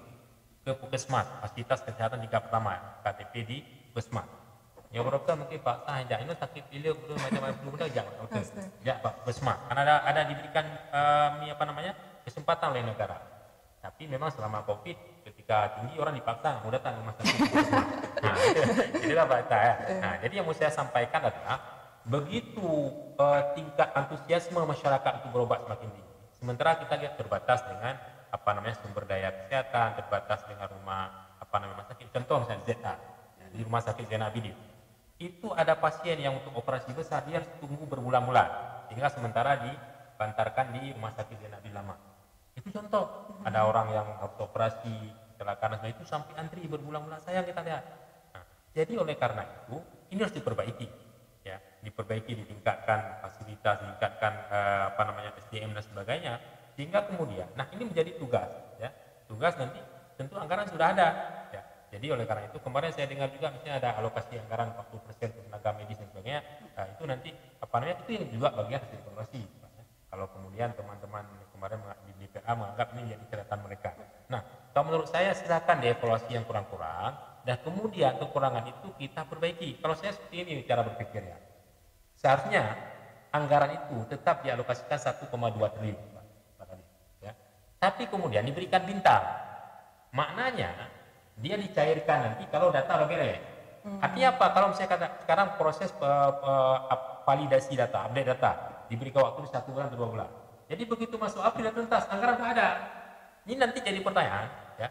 ke puskesmas, fasilitas kesehatan tingkat pertama, KTP di puskesmas. Ya berapa mungkin Pak Sah, ini sakit pilih macam-macam benda jangan, oke, ya Pak puskesmas. Karena ada diberikan kesempatan oleh negara. Tapi memang selama COVID, ketika tinggi orang dipaksa mau datang ke rumah sakit. Nah, itulah Pak Sah. Ya. Nah, jadi yang mau saya sampaikan adalah begitu tingkat antusiasme masyarakat untuk berobat semakin tinggi. Sementara kita lihat terbatas dengan sumber daya kesehatan, terbatas dengan rumah sakit. Contoh misalnya ZA, ya, di rumah sakit Zainal Abidin. Itu ada pasien yang untuk operasi besar dia harus tunggu berbulan-bulan, hingga sementara dibantarkan di rumah sakit Zainal Abidin lama. Itu contoh. Ada orang yang harus operasi kecelakaan itu sampai antri berbulan-bulan, sayang kita lihat. Nah, jadi oleh karena itu ini harus diperbaiki. Ya, diperbaiki, ditingkatkan fasilitas, ditingkatkan SDM dan sebagainya, sehingga kemudian, nah ini menjadi tugas, ya, tugas nanti tentu anggaran sudah ada, ya. Jadi oleh karena itu kemarin saya dengar juga misalnya ada alokasi anggaran 40% untuk tenaga medis dan sebagainya, nah, itu nanti itu yang juga bagian hasil evaluasi. Kalau kemudian teman-teman kemarin di DPA menganggap ini menjadi catatan mereka. Nah, kalau menurut saya silakan dievaluasi yang kurang-kurang. Dan kemudian kekurangan itu kita perbaiki. Kalau saya seperti ini cara berpikirnya. Seharusnya anggaran itu tetap dialokasikan 1,2 triliun. Ya. Tapi kemudian diberikan bintang. maknanya dia dicairkan nanti kalau data udah beres. Artinya apa? Kalau misalnya sekarang proses validasi data, update data, diberikan waktu 1 bulan atau 2 bulan. Jadi begitu masuk April tuntas, anggaran udah ada. Ini nanti jadi pertanyaan, ya.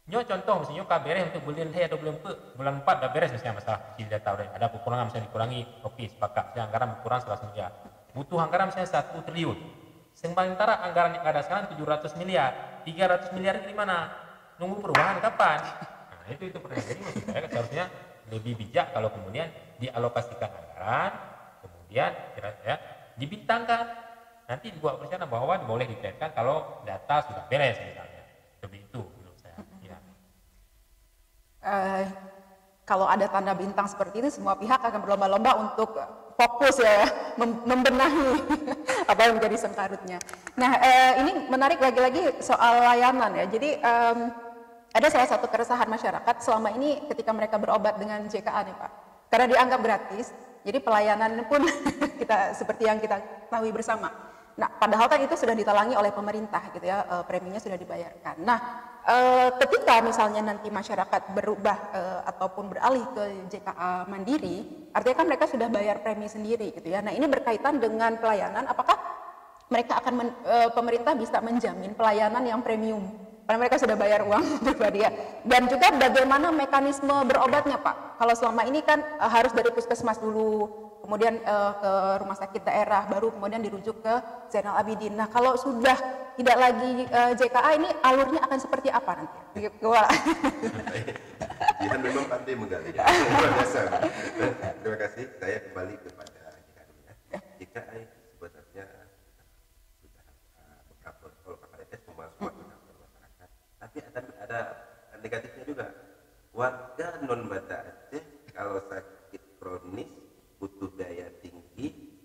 Nyo contoh misalnya nyo beres untuk bulan he atau bulan 4 udah beres misalnya masalah kecil data udah ada kekurangan misalnya dikurangi, oke sepakat. Misalnya anggaran berkurang 100 miliar. Butuh anggaran misalnya 1 triliun. Sementara anggaran yang ada sekarang 700 miliar. 300 miliar di mana? Nunggu perubahan kapan? Nah, itu pertanyaan. Jadi maksud saya seharusnya lebih bijak kalau kemudian dialokasikan anggaran, kemudian ya dibintangkan. Nanti dibuat perencanaan bahwa boleh dikaitkan kalau data sudah beres misalnya. Seperti itu menurut saya. Ya. Kalau ada tanda bintang seperti ini, semua pihak akan berlomba-lomba untuk fokus ya, membenahi apa yang menjadi sengkarutnya. Nah, ini menarik lagi-lagi soal layanan ya. Jadi ada salah satu keresahan masyarakat selama ini ketika mereka berobat dengan JKA nih Pak. Karena dianggap gratis, jadi pelayanan pun kita seperti yang kita ketahui bersama. Nah, padahal kan itu sudah ditalangi oleh pemerintah gitu ya, preminya sudah dibayarkan. Nah, ketika misalnya nanti masyarakat berubah ataupun beralih ke JKA Mandiri, artinya kan mereka sudah bayar premi sendiri gitu ya. Nah, ini berkaitan dengan pelayanan, apakah mereka akan pemerintah bisa menjamin pelayanan yang premium? Karena mereka sudah bayar uang pribadi ya. Dan juga bagaimana mekanisme berobatnya Pak? Kalau selama ini kan harus dari puskesmas dulu, kemudian ke rumah sakit daerah, baru kemudian dirujuk ke Zainal Abidin. Nah, kalau sudah tidak lagi JKA, ini alurnya akan seperti apa nanti? Jihan memang pandai menggali ya. Luar biasa. Terima kasih. Saya kembali kepada JKA. JKA itu sebenarnya sudah beberapa kalau kata ES memasukkan masyarakat. Tapi ada negatifnya juga. Warga non Banda Aceh kalau sakit kronis butuh biaya tinggi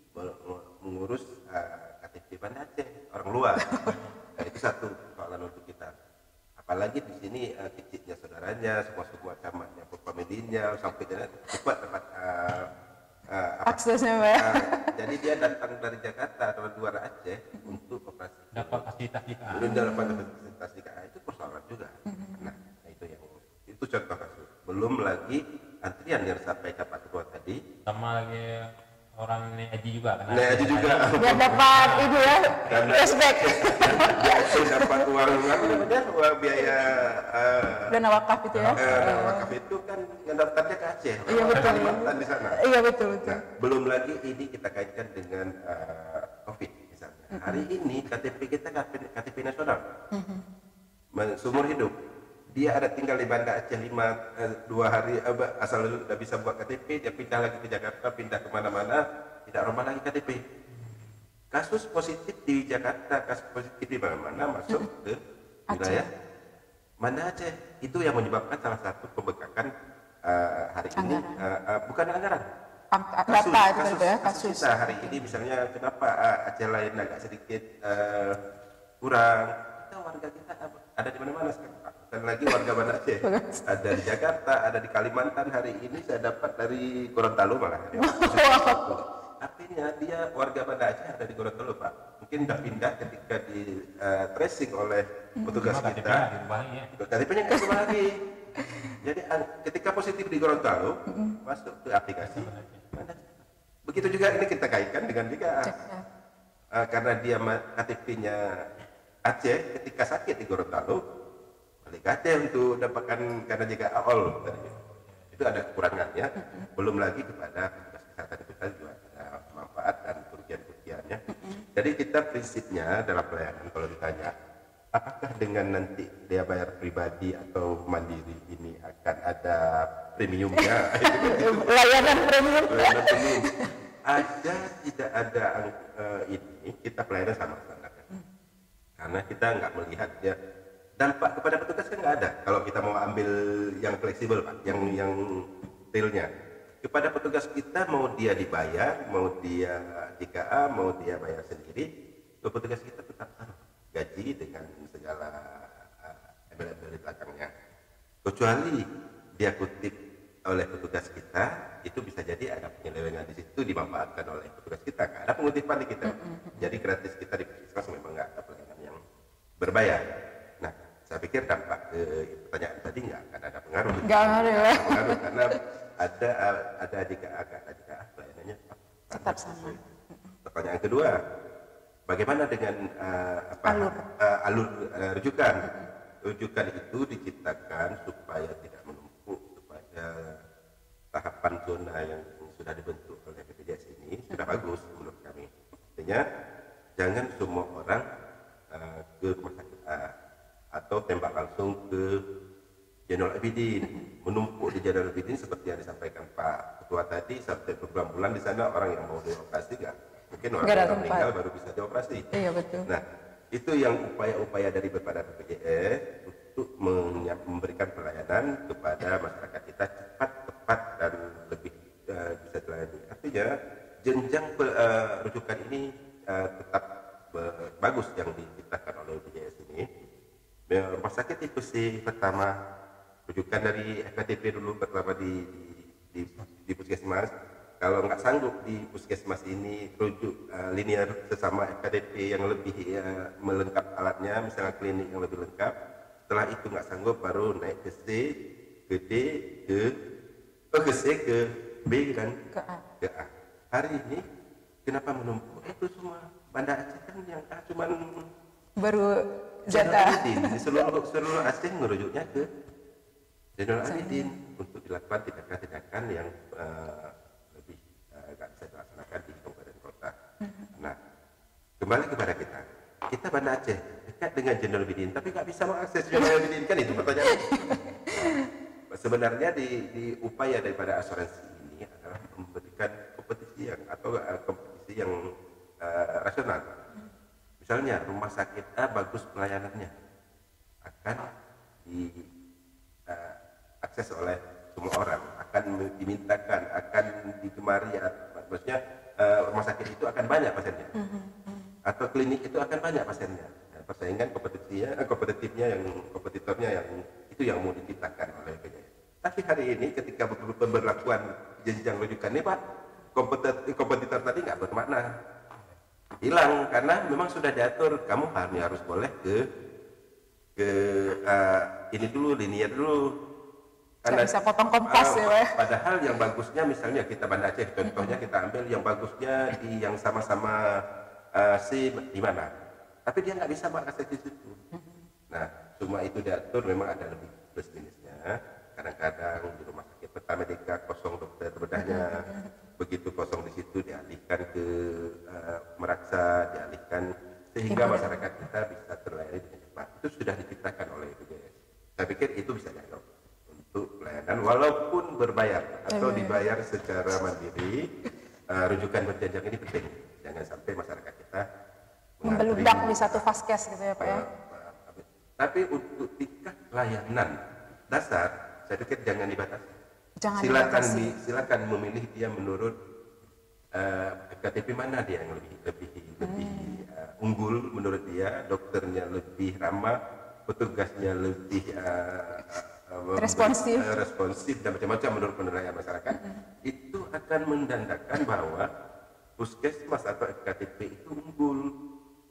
mengurus KTP Banda Aceh orang luar. Nah, itu satu soalan untuk kita. Apalagi di sini kecilnya saudaranya, semua camatnya, familinya sampai cepat dapat aksesnya Pak. Jadi dia datang dari Jakarta atau luar Aceh untuk operasi. Dapat fasilitas di KA. Belum dapat fasilitas di KA itu persoalan juga. Nah, itu contoh kasus. Belum lagi antrian yang disampaikan Pak Ketua tadi. Sama lagi orang Neji juga kan? Neji juga. Biar dapat itu ya, cashback. Dia dapat uang uang biaya dana wakaf itu ya. Dana wakaf itu kan ngedaftarnya ke Aceh. Iya betul. Kalimantan di sana. Iya betul. Nah, belum lagi ini kita kaitkan dengan COVID misalnya. Hari ini KTP kita KTP nasional. Seumur hidup. Dia ada tinggal di Banda Aceh 2 hari asal udah bisa buat KTP, dia pindah lagi ke Jakarta, pindah kemana-mana, tidak rombak lagi KTP. Kasus positif di Jakarta, kasus positif di mana-mana masuk ke wilayah Banda Aceh. Itu yang menyebabkan salah satu pembengkakan hari ini, bukan anggaran. Kasus kita hari ini misalnya kenapa Aceh lain agak sedikit kurang. Kita warga kita ada di mana-mana sekarang. Dan lagi warga Banda Aceh ada di Jakarta, ada di Kalimantan. Hari ini saya dapat dari Gorontalo malah. Artinya dia warga Banda Aceh ada di Gorontalo Pak. Mungkin sudah pindah ketika di tracing oleh petugas kita. KTP-nya nggak sama lagi. Jadi ketika positif di Gorontalo masuk ke aplikasi. Begitu juga ini kita kaitkan dengan JKA. Karena dia KTP-nya Aceh ketika sakit di Gorontalo. Aceh untuk dapatkan karena jika all itu ada kekurangannya, belum lagi kepada petugas kesehatan itu kan juga ada manfaat dan kerugian-kerugiannya. Jadi kita prinsipnya dalam pelayanan kalau ditanya apakah dengan nanti dia bayar pribadi atau mandiri ini akan ada premiumnya? Layanan premium. Ada tidak ada ini kita pelayanan sama standar karena kita nggak melihat dia. Dampak kepada petugas kan nggak ada kalau kita mau ambil yang fleksibel Pak, yang realnya kepada petugas kita mau dia dibayar, mau dia JKA, mau dia bayar sendiri, petugas kita tetap sama gaji dengan segala embel-embel di belakangnya, kecuali dia kutip oleh petugas kita itu bisa jadi ada penyelewengan di situ dimanfaatkan oleh petugas kita, nggak ada pengutipan di kita, jadi gratis kita di puskesmas memang nggak ada pelayanan yang berbayar. Saya pikir dampak pertanyaan tadi nggak akan ada pengaruh. Nggak ada ya. Pengaruh karena ada jika pelayanannya Tetap sama. Pertanyaan kedua, bagaimana dengan alur rujukan? Rujukan itu diciptakan supaya tidak menumpuk kepada tahapan zona yang sudah dibentuk oleh BPJS ini. Sudah bagus menurut kami. Artinya jangan semua orang ke rumah sakit A atau tembak langsung ke Zainul Abidin, menumpuk di Zainul Abidin seperti yang disampaikan Pak Ketua tadi, sampai berbulan-bulan di sana orang yang mau dioperasi mungkin orang yang meninggal baru bisa dioperasi. Iya betul. Nah, itu yang upaya-upaya dari BPJS untuk memberikan pelayanan kepada masyarakat kita cepat, tepat dan lebih bisa dilayani. Artinya jenjang rujukan ini tetap bagus yang diciptakan oleh BPJS ini. Rumah sakit tipe C pertama rujukan dari FKTP dulu pertama di puskesmas. Kalau nggak sanggup di puskesmas ini rujuk linear sesama FKTP yang lebih melengkap alatnya, misalnya klinik yang lebih lengkap. Setelah itu nggak sanggup baru naik ke C, ke D, ke C, ke B dan ke A. Hari ini kenapa menumpuk? Itu semua Banda Aceh kan yang cuma baru jatah di seluruh Aceh merujuknya ke Zainul Abidin untuk dilakukan tindakan-tindakan yang lebih nggak bisa dilaksanakan di kabupaten kota. Nah, kembali kepada kita Banda Aceh dekat dengan Zainul Abidin, tapi nggak bisa mengakses Zainul Abidin, kan itu pertanyaan. Nah, sebenarnya di upaya daripada asuransi ini adalah memberikan kompetisi yang rasional. Misalnya rumah sakit A bagus pelayanannya, akan diakses oleh semua orang, akan dimintakan, akan digemari, maksudnya rumah sakit itu akan banyak pasiennya, atau klinik itu akan banyak pasiennya. Nah, persaingan kompetitornya yang itu yang mau diciptakan oleh BPJS. Tapi hari ini ketika pemberlakuan jenjang rujukan ini Pak, kompetitor tadi nggak bermakna, hilang karena memang sudah diatur kamu harus boleh ke ini dulu linear dulu. Karena bisa potong kompas ya. Padahal yang bagusnya misalnya kita Banda Aceh contohnya kita ambil yang bagusnya di yang sama-sama C di mana, tapi dia nggak bisa mengakses di situ. Nah, semua itu diatur memang ada lebih plus minusnya. Kadang-kadang di rumah sakit Pertamedika kosong dokter bedahnya, begitu kosong di situ dialihkan ke Meraksa, dialihkan sehingga masyarakat kita bisa terlayani dengan cepat. Itu sudah diciptakan oleh BPJS. Saya pikir itu bisa dianggap untuk pelayanan walaupun berbayar atau dibayar secara mandiri. Rujukan berjenjang ini penting, jangan sampai masyarakat kita membeludak di satu vaskes gitu ya Pak ya. Tapi untuk tingkat layanan dasar saya pikir jangan dibatasi. Silakan memilih dia menurut FKTP mana dia yang lebih unggul menurut dia, dokternya lebih ramah, petugasnya lebih responsif dan macam-macam menurut penilaian masyarakat. Itu akan mendandakan bahwa puskesmas atau FKTP itu unggul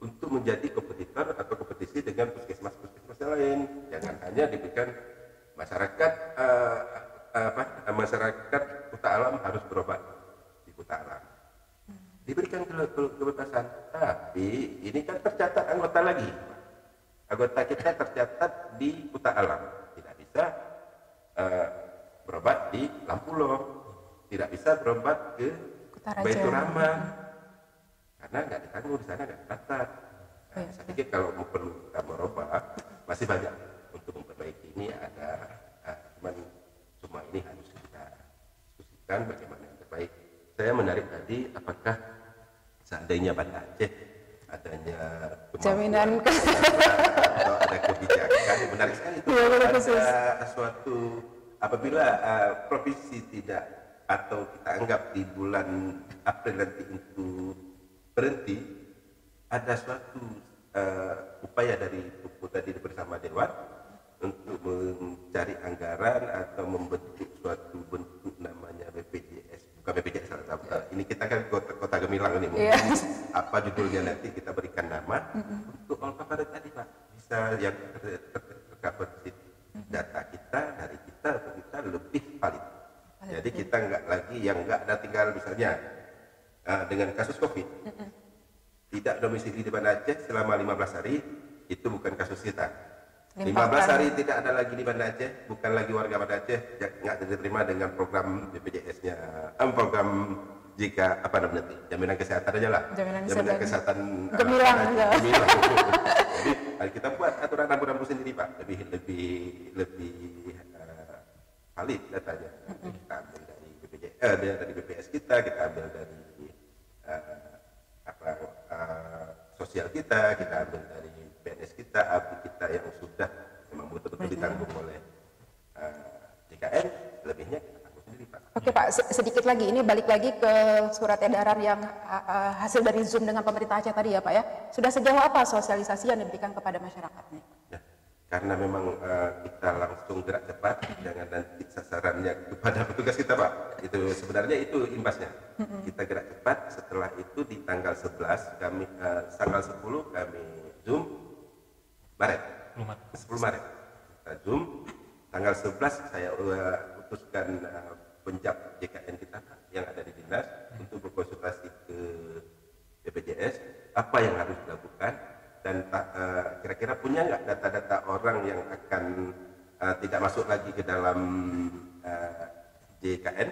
untuk menjadi kompetitor atau kompetisi dengan puskesmas-puskesmas lain. Jangan hanya diberikan masyarakat Kuta Alam harus berobat di Kuta Alam, diberikan kebebasan. Tapi ini kan tercatat anggota kita tercatat di Kuta Alam, tidak bisa berobat di Lampulo, tidak bisa berobat ke Baitur Rahman karena nggak ditanggung di sana, nggak dicatat. Saya pikir kalau perlu kita berobat masih banyak untuk memperbaiki ini ada. Cuman semua ini harus kita diskusikan bagaimana yang terbaik. Saya menarik tadi apakah seandainya Banda Aceh adanya jaminan atau ada kebijakan, menarik sekali itu. Ada suatu apabila provinsi tidak atau kita anggap di bulan April nanti itu berhenti, ada suatu upaya dari buku tadi bersama Dewan untuk mencari anggaran atau membentuk suatu bentuk namanya BPJS, bukan BPJS ini kita kan kota Gemilang ini mungkin apa judulnya nanti kita berikan nama untuk all coverage tadi Pak, bisa yang coverage data kita dari kita untuk kita lebih valid. Jadi kita nggak lagi yang nggak ada tinggal misalnya dengan kasus COVID tidak domisili di Banda Aceh selama 15 hari itu bukan kasus kita. 15 hari tidak ada lagi di Banda Aceh, bukan lagi warga Banda Aceh, nggak diterima dengan program BPJS-nya, program jika apa namanya jaminan kesehatan aja lah, jaminan kesehatan gemilang aja. Jadi kita buat aturan sendiri Pak, lebih valid datanya. Kita ambil dari BPJS, dari BPS kita ambil dari sosial kita ambil dari PNS kita, abdi kita yang sudah memang betul-betul ditanggung oleh JKN, lebihnya kita tanggung sendiri Pak. Oke Pak, sedikit lagi, ini balik lagi ke surat edaran yang hasil dari Zoom dengan pemerintah Aceh tadi ya Pak ya. Sudah sejauh apa sosialisasi yang diberikan kepada masyarakat nih? Ya, karena memang kita langsung gerak cepat, jangan nanti sasarannya kepada petugas kita Pak. Itu sebenarnya itu imbasnya. Kita gerak cepat, setelah itu di tanggal 11 kami tanggal 10 kami Zoom Maret. 10 Maret. Kita Zoom tanggal 11 saya putuskan penjab JKN kita yang ada di dinas untuk berkonsultasi ke BPJS apa yang harus dilakukan dan kira-kira punya nggak data-data orang yang akan tidak masuk lagi ke dalam JKN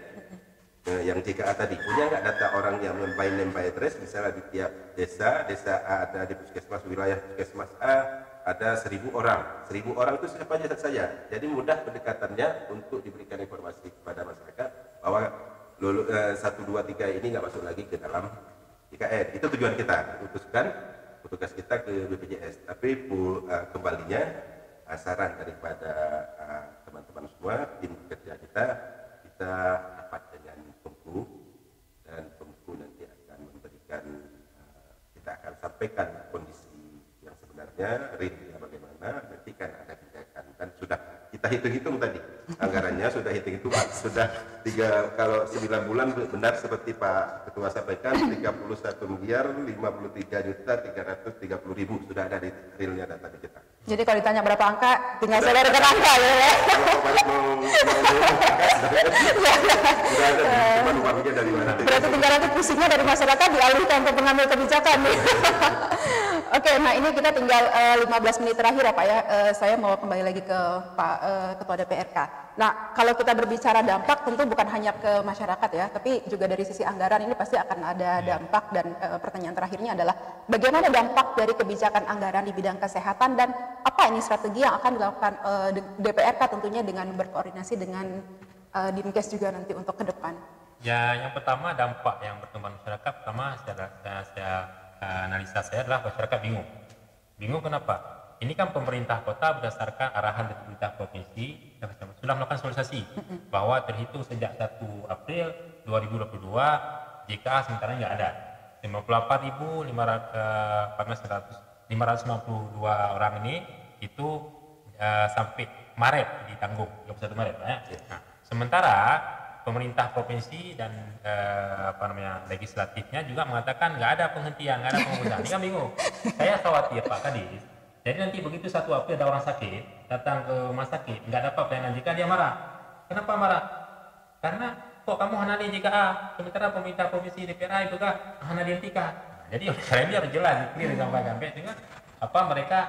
yang JKA tadi, punya nggak data orang yang by address misalnya di tiap desa A ada di puskesmas wilayah puskesmas A ada 1.000 orang. 1.000 orang itu siapa saja. Jadi mudah pendekatannya untuk diberikan informasi kepada masyarakat bahwa 1, 2, 3 ini nggak masuk lagi ke dalam JKN. Itu tujuan kita, utuskan petugas kita ke BPJS. Tapi kembalinya saran daripada teman-teman semua, tim kerja kita rapat dengan Pemku dan Pemku nanti akan memberikan, kita akan sampaikan kondisi yang sebenarnya realnya bagaimana, nanti kan ada kebijakan dan sudah kita hitung-hitung tadi anggarannya sudah hitung-hitung sudah kalau 9 bulan benar seperti Pak Ketua sampaikan 31.053.330.000 sudah ada di realnya data di kita. Jadi kalau ditanya berapa angka, tinggal saudarakan angka ya. Kalau balik sudah ada cuma uangnya dari mana. Berarti tinggal nanti pusingnya dari masyarakat dialihkan untuk pengambil kebijakan nih. Oke, nah ini kita tinggal 15 menit terakhir ya Pak ya. Saya mau kembali lagi ke Pak Ketua DPRK. Nah, kalau kita berbicara dampak tentu bukan hanya ke masyarakat ya, tapi juga dari sisi anggaran ini pasti akan ada dampak dan pertanyaan terakhirnya adalah bagaimana dampak dari kebijakan anggaran di bidang kesehatan dan apa ini strategi yang akan dilakukan DPRK tentunya dengan berkoordinasi dengan Dinkes juga nanti untuk ke depan. Ya, yang pertama dampak yang berkembang masyarakat pertama saya analisa saya adalah masyarakat bingung. Bingung kenapa? Ini kan pemerintah kota berdasarkan arahan dari pemerintah provinsi sudah melakukan sosialisasi bahwa terhitung sejak 1 April 2022 JKA sementara nggak ada. 58.552 orang ini itu sampai Maret ditanggung 21 Maret ya. Nah, sementara pemerintah provinsi dan legislatifnya juga mengatakan nggak ada penghentian, nggak ada pengusaha. Ini kan bingung. Saya khawatir Pak Kadis. Jadi nanti begitu 1 April ada orang sakit datang ke rumah sakit nggak dapat pelayanan JKA dia marah. Kenapa marah? Karena kok kamu hana di JKA sementara pemerintah provinsi DPRA itu kah hana dihentikan. Jadi saya biar jelas clear disampaikan sehingga mereka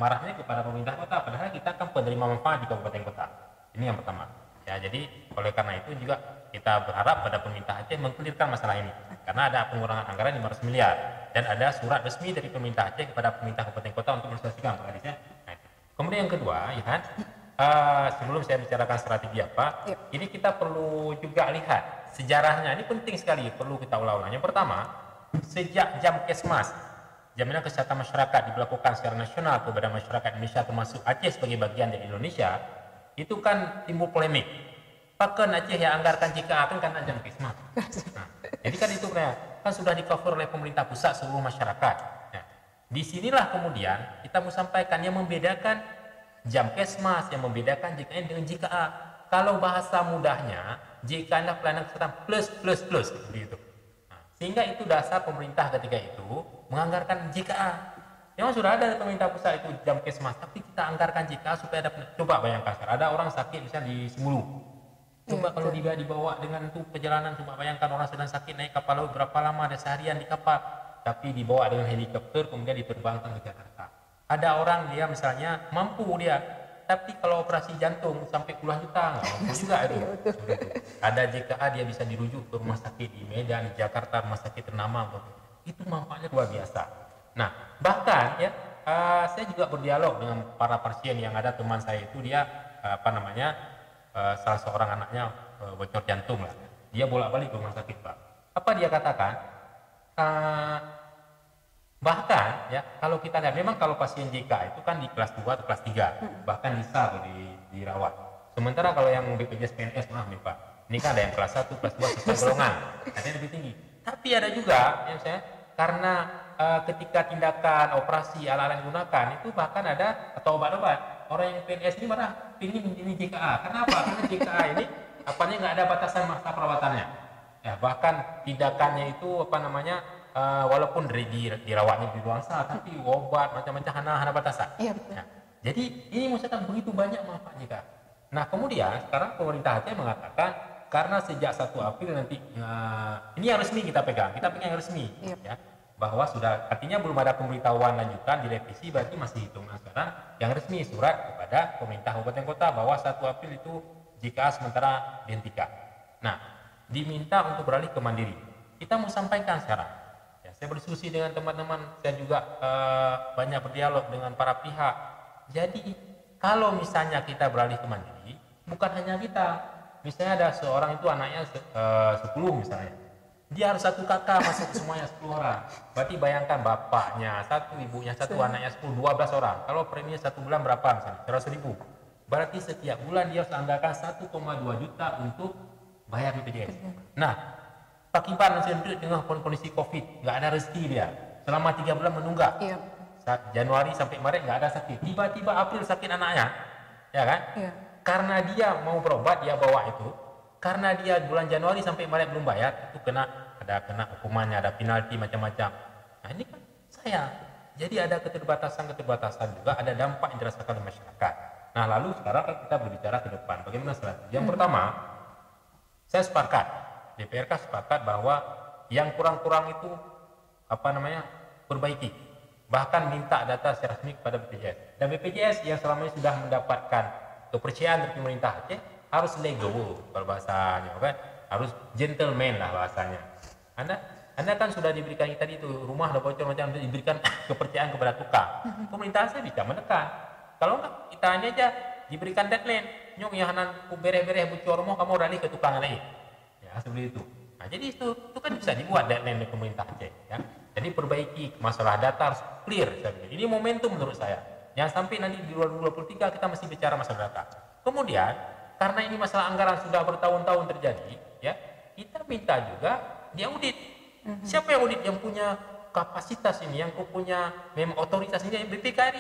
marahnya kepada pemerintah kota padahal kita kan penerima manfaat di kabupaten kota. Ini yang pertama. Ya, jadi oleh karena itu juga kita berharap pada pemerintah Aceh mengkelirkan masalah ini karena ada pengurangan anggaran 500 miliar dan ada surat resmi dari pemerintah Aceh kepada pemerintah kabupaten kota untuk mensosialisasikan Pak Kadis ya. Nah, kemudian yang kedua ya kan sebelum saya bicarakan strategi apa, ini kita perlu juga lihat sejarahnya. Ini penting sekali, perlu kita ulang-ulang. Yang pertama, sejak Jamkesmas, jaminan kesehatan masyarakat diberlakukan secara nasional kepada masyarakat Indonesia termasuk Aceh sebagai bagian dari Indonesia, itu kan timbul polemik. Pakai Aceh yang anggarkan JKA kan karena Jamkesmas. Nah, jadi kan itu kan sudah di-cover oleh pemerintah pusat seluruh masyarakat. Nah, disinilah kemudian kita mau sampaikan yang membedakan Jamkesmas, yang membedakan JKN dengan JKA. Kalau bahasa mudahnya, JKA adalah pelayanan kesehatan plus seperti itu. Nah, sehingga itu dasar pemerintah ketika itu menganggarkan JKA. Memang sudah ada pemerintah pusat itu Jamkesmas, tapi kita anggarkan JKA supaya ada. Coba bayangkan, ada orang sakit misalnya di Semulu. Coba kalau dia dibawa dengan tuh perjalanan, coba bayangkan orang sedang sakit naik kapal laut berapa lama, ada seharian di kapal, tapi dibawa dengan helikopter kemudian diterbangkan ke Jakarta. Ada orang dia misalnya mampu dia, tapi kalau operasi jantung sampai puluhan juta nggak mampu juga itu. Ada JKA dia bisa dirujuk ke rumah sakit di Medan, di Jakarta, rumah sakit ternama, itu manfaatnya luar biasa. Nah, bahkan ya saya juga berdialog dengan para pasien yang ada. Teman saya itu dia salah seorang anaknya bocor jantung lah. Dia bolak-balik ke rumah sakit, Pak. Apa dia katakan? Bahkan ya kalau kita lihat memang kalau pasien JK itu kan di kelas 2 atau kelas 3, bahkan bisa dirawat. Sementara kalau yang BPJS PNS, maaf nih Pak, ini kan ada yang kelas 1, kelas 2 sesuai golongan, ada lebih tinggi. Tapi ada juga yang saya karena ketika tindakan operasi alat-alat yang digunakan itu bahkan ada atau obat-obat, orang yang PNS ini malah ini JKA. Kenapa? Karena JKA ini apanya nggak ada batasan masa perawatannya. Ya, bahkan tindakannya itu walaupun dirawatnya di ruang sal, tapi obat macam-macam hana batasan. Iya, betul. Nah, jadi ini maksudnya begitu banyak manfaat JKA. Nah, kemudian sekarang pemerintah Aceh mengatakan karena sejak 1 April nanti ini yang resmi kita pegang yang resmi, ya, bahwa sudah artinya belum ada pemberitahuan lanjutan direvisi, berarti masih hitungan sekarang yang resmi surat kepada pemerintah kabupaten kota bahwa 1 April itu JKA sementara dihentikan. Nah, diminta untuk beralih ke mandiri. Kita mau sampaikan sekarang. Ya, saya berdiskusi dengan teman-teman, saya juga banyak berdialog dengan para pihak. Jadi kalau misalnya kita beralih ke mandiri, bukan hanya kita. Misalnya ada seorang itu anaknya 10 misalnya, dia harus 1 kakak masuk semuanya 10 orang. Berarti bayangkan bapaknya 1, ibunya 1, anaknya 10, 12 orang. Kalau preminya 1 bulan berapa misalnya? 100.000. Berarti setiap bulan dia harus anggarkan 1,2 juta untuk bayar BPJS. Nah, Pak Kiban sendiri dengan kondisi COVID, nggak ada rezeki dia. Selama 3 bulan menunggak. Iya. Januari sampai Maret nggak ada sakit. Tiba-tiba April sakit anaknya, ya kan? Iya. Karena dia mau berobat, dia bawa itu. Karena dia bulan Januari sampai Maret belum bayar, itu kena hukumannya, ada penalti macam-macam. Nah ini kan sayang. Jadi ada keterbatasan juga, ada dampak yang dirasakan oleh masyarakat. Nah lalu sekarang kita berbicara ke depan, bagaimana selanjutnya? Yang pertama, saya sepakat, DPRK sepakat bahwa yang kurang-kurang itu perbaiki. Bahkan minta data secara resmi kepada BPJS. Dan BPJS yang selama ini sudah mendapatkan kepercayaan dari pemerintah Aceh harus legowo kalau bahasanya, kan? Harus gentleman lah bahasanya. Anda kan sudah diberikan tadi itu rumah ada bocor macam diberikan kepercayaan kepada tukang. Pemerintah saya bisa menekan. Kalau enggak kita hanya aja diberikan deadline, nyong ya hanan beres-beres bocor rumah kamu ralih ke tukang lain. Ya seperti itu. Nah jadi itu kan bisa dibuat deadline oleh pemerintah Aceh. Ya. Jadi perbaiki masalah data harus clear. Ini momentum menurut saya. Jangan sampai nanti di 2023 kita masih bicara masalah data. Kemudian karena ini masalah anggaran sudah bertahun-tahun terjadi, ya kita minta juga diaudit. Siapa yang audit yang punya kapasitas ini, yang punya memang otoritas ini, BPK.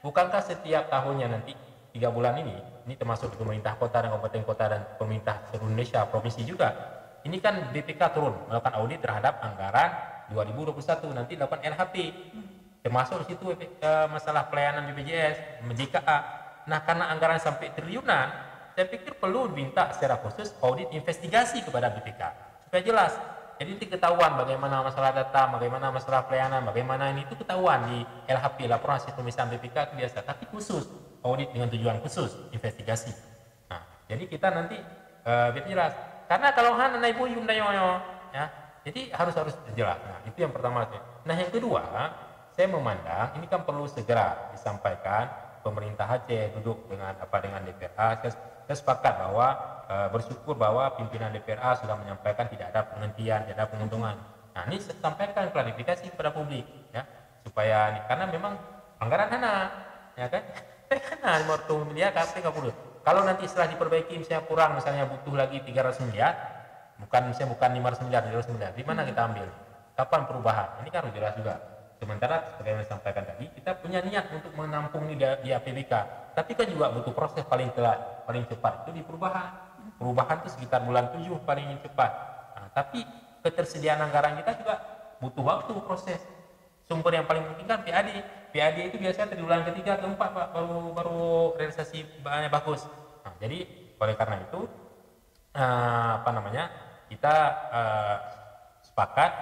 Bukankah setiap tahunnya nanti 3 bulan ini termasuk pemerintah kota dan kabupaten kota dan pemerintah seluruh Indonesia, provinsi juga, ini kan BPK turun melakukan audit terhadap anggaran 2021 nanti dilakukan LHP, termasuk di situ masalah pelayanan BPJS, JKA. Nah karena anggaran sampai triliunan, saya pikir perlu minta secara khusus audit investigasi kepada BPK supaya jelas. Jadi nanti ketahuan bagaimana masalah data, bagaimana masalah pelayanan, bagaimana ini itu ketahuan di LHP, laporan hasil pemeriksaan BPK itu biasa, tapi khusus audit dengan tujuan khusus investigasi. Nah, jadi kita nanti biar jelas. Karena kalau hana ibu yundayoyo, ya, jadi harus jelas. Nah, itu yang pertama. Nah, yang kedua, saya memandang ini kan perlu segera disampaikan. Pemerintah Aceh duduk dengan DPRA. Saya sepakat bahwa bersyukur bahwa pimpinan DPRA sudah menyampaikan tidak ada penghentian, tidak ada penguntungan. Nah ini saya sampaikan klarifikasi kepada publik, ya supaya karena memang anggaran hana, ya kan? Hana 50 miliar KP 30. Kalau nanti setelah diperbaiki misalnya kurang, misalnya butuh lagi 300 miliar, bukan 500 miliar, 300 miliar, di mana kita ambil? Kapan perubahan? Ini kan harus jelas juga. Sementara seperti yang saya sampaikan tadi, kita punya niat untuk menampung ini di APBK, tapi kan juga butuh proses paling cepat itu di perubahan. Perubahan itu sekitar bulan 7 paling cepat. Nah, tapi ketersediaan anggaran kita juga butuh waktu proses. Sumber yang paling penting kan PAD. PAD itu biasanya triwulan ketiga keempat Pak baru realisasi bahannya bagus. Nah, jadi oleh karena itu kita sepakat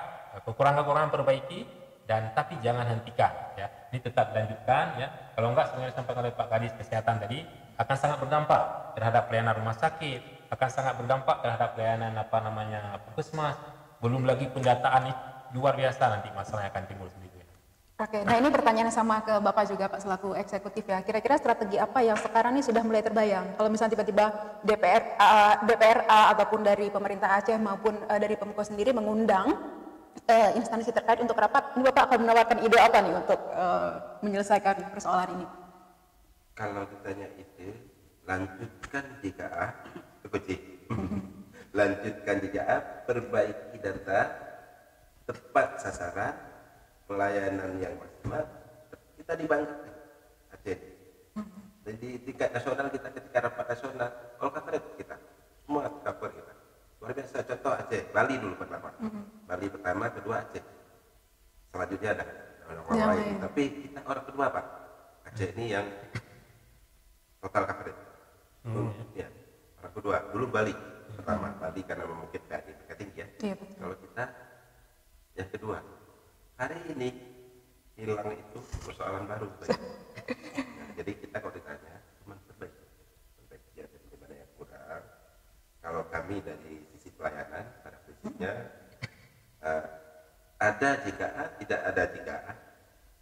kekurangan-kekurangan perbaiki dan tapi jangan hentikan ya. Ini tetap lanjutkan ya. Kalau enggak sebenarnya disampaikan oleh Pak Kadis Kesehatan tadi akan sangat berdampak terhadap pelayanan rumah sakit, akan sangat berdampak terhadap pelayanan puskesmas. Belum lagi pendataan luar biasa nanti masalah yang akan timbul sendiri. Oke, nah ini pertanyaan sama ke Bapak juga Pak selaku eksekutif ya. Kira-kira strategi apa yang sekarang ini sudah mulai terbayang? Kalau misalnya tiba-tiba DPRA ataupun dari pemerintah Aceh maupun dari Pemko sendiri mengundang instansi terkait untuk rapat, ini Bapak akan menawarkan ide apa nih untuk menyelesaikan persoalan ini? Kalau ditanya ide, lanjutkan JKA, lanjutkan JKA, perbaiki data, tepat sasaran, pelayanan yang maksimal, kita dibanggakan Aceh. Jadi tingkat nasional kita ketika rapat nasional, all coverage kita, semua cover kita. Luar biasa. Contoh Aceh, Bali dulu pertama. Bali pertama, kedua Aceh. Selanjutnya ada orang lain. Tapi kita orang kedua Pak. Aceh ini yang total coverage. Ya, orang kedua. Dulu Bali pertama. Bali karena mungkin PAD tinggi ya. Iya, betul. Kalau kita yang kedua. Hari ini hilang itu persoalan baru. Nah, jadi kita kalau ditanya cuma perbaiki ada di mana yang kurang. Kalau kami dari sisi pelayanan pada prinsipnya ada JKA, tidak ada JKA,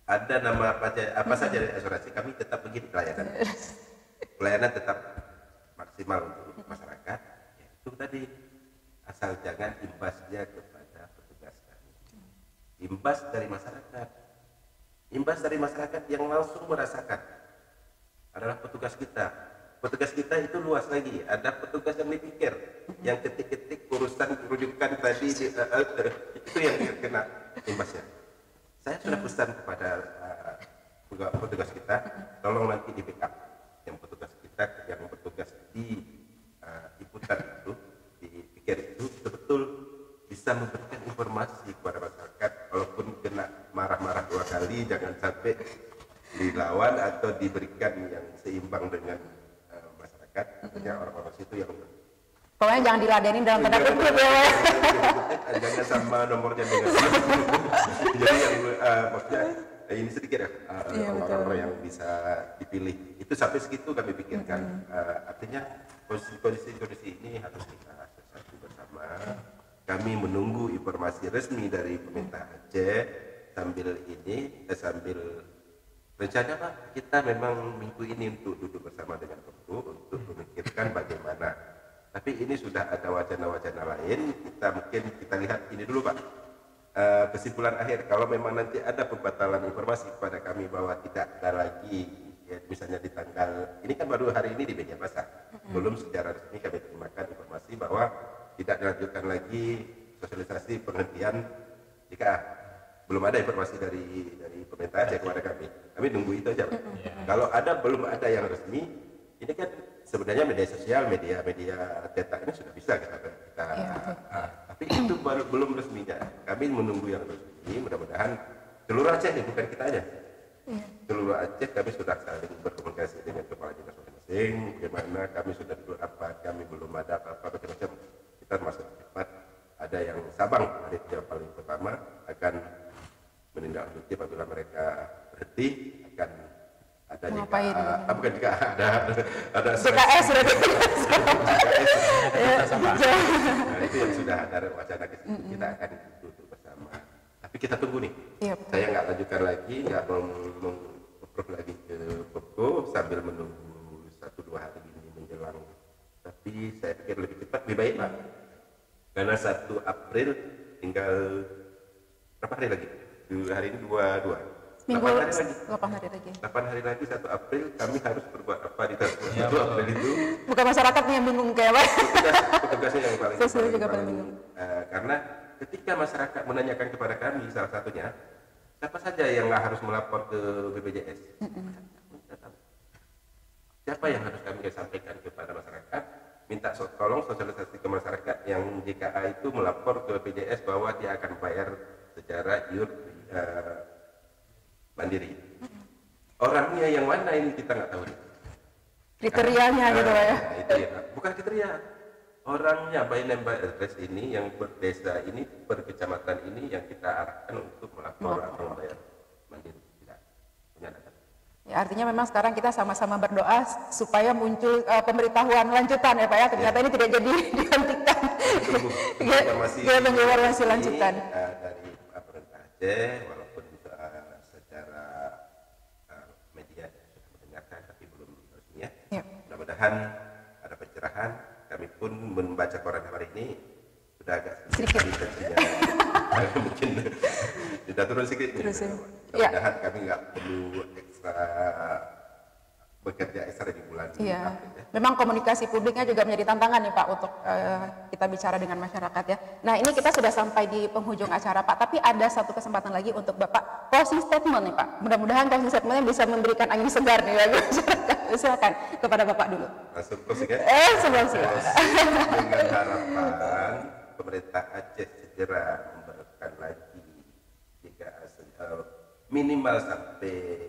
ada nama apa saja dari asuransi, kami tetap begini pelayanan tetap maksimal untuk masyarakat. Ya, itu tadi asal jangan imbasnya kepada petugas kami. Imbas dari masyarakat yang langsung merasakan adalah petugas kita. Petugas kita itu luas lagi. Ada petugas yang dipikir, yang ketik-ketik urusan rujukan tadi itu yang kena imbasnya. Saya sudah pesan kepada petugas kita, tolong nanti di backup yang petugas kita yang bertugas di liputan itu, dipikir itu betul-betul bisa memberikan informasi kepada masyarakat, walaupun kena marah-marah 2 kali, jangan sampai dilawan atau diberikan yang seimbang dengan masyarakat. Tentunya orang-orang situ yang pokoknya jangan diladenin dalam tanda kutip ya. Jangan sama nomornya dengan jadi yang maksudnya ini sedikit ya orang-orang yang bisa dipilih itu sampai segitu kami pikirkan. Artinya kondisi ini harus kita asesasi bersama. Kami menunggu informasi resmi dari pemerintah Aceh sambil rencana Pak, kita memang minggu ini untuk duduk bersama dengan Pemko untuk memikirkan bagaimana. Tapi ini sudah ada wacana-wacana lain. Kita lihat ini dulu Pak. Kesimpulan akhir, kalau memang nanti ada pembatalan informasi kepada kami bahwa tidak ada lagi, ya, misalnya di tanggal ini kan baru hari ini di media massa, belum secara resmi kami terimakan informasi bahwa tidak dilanjutkan lagi sosialisasi penghentian JKA. Belum ada informasi dari pemerintah Aceh kepada kami. Kami nunggu itu aja. Kalau belum ada yang resmi, ini kan sebenarnya media sosial, media cetak ini sudah bisa kita tapi itu belum resminya. Kami menunggu yang resmi. Mudah-mudahan seluruh Aceh, bukan kita aja. Seluruh Aceh kami sudah saling berkomunikasi dengan kepala dinas masing-masing. Bagaimana kami sudah dulu apa, kami belum ada apa-apa macam-macam. Kita masuk cepat. Ada yang Sabang, hari yang paling pertama akan menindaklanjuti apabila mereka berhenti, akan ada bukan juga ada CKS sudah nah, itu yang sudah ada wacana ke situ. Kita akan duduk bersama. Tapi kita tunggu nih. Saya nggak lanjutkan lagi, nggak mau approve lagi ke Pemko sambil menunggu 1-2 hari ini menjelang. Tapi saya pikir lebih cepat lebih baik Pak. Karena 1 April tinggal berapa hari lagi? Hari ini 22. 8 hari lagi. 8 hari lagi 1 April kami harus berbuat apa di tanggal 1 April itu? Bukan masyarakatnya yang bingung kayak apa? Petugasnya yang paling bingung. Karena ketika masyarakat menanyakan kepada kami, salah satunya, siapa saja yang harus melapor ke BPJS? Siapa yang harus kami sampaikan kepada masyarakat? Minta tolong sosialisasi ke masyarakat yang JKA itu melapor ke BPJS bahwa dia akan bayar secara mandiri. orangnya yang mana ini kita nggak tahu. Kriterianya gitu Pak ya. Itu ya, bukan kriteria. Orangnya by name by address ini yang berdesa ini, berkecamatan ini yang kita arahkan untuk melapor atau membayar mandiri. Tidak punya data. Ya, artinya memang sekarang kita sama-sama berdoa supaya muncul pemberitahuan lanjutan ya Pak ya. Ternyata ini tidak jadi dihentikan. Informasi lanjutan. Dari pemerintah Aceh, walaupun secara media sudah mendengarkan tapi belum resmi ya. Mudah-mudahan ada pencerahan. Kami pun membaca koran hari ini sudah agak sedikit tensinya. Mungkin tidak turun sedikit. Mudah-mudahan kami nggak perlu ekstra bekerja ekstra di bulan ini. Ya. Memang komunikasi publiknya juga menjadi tantangan nih Pak untuk kita bicara dengan masyarakat ya. Nah ini kita sudah sampai di penghujung acara Pak, tapi ada satu kesempatan lagi untuk Bapak closing statement nih Pak. Mudah-mudahan closing statementnya bisa memberikan angin segar nih bagi masyarakat. Silakan kepada Bapak dulu. Langsung closing ya? Sebelum dengan harapan pemerintah Aceh segera memberlakukan lagi jika minimal sampai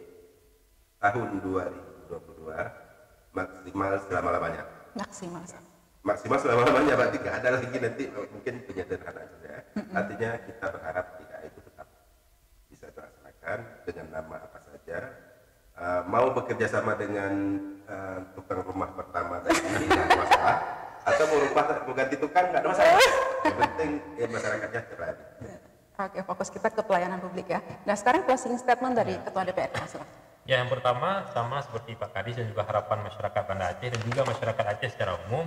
tahun 2022 maksimal selama-lamanya. Maksimal selama-lamanya, berarti nggak ada lagi nanti mungkin penyederhanaan saja. Artinya kita berharap jika itu tetap bisa dilaksanakan dengan nama apa saja. Mau bekerja sama dengan tukang rumah pertama tadi tidak ada masalah, atau mau ganti tukang nggak ada masalah. Yang penting masyarakatnya terlayani. Oke, fokus kita ke pelayanan publik ya. Nah sekarang closing statement dari Ketua DPR. Ya, yang pertama sama seperti Pak Kadis dan juga harapan masyarakat Banda Aceh dan juga masyarakat Aceh secara umum,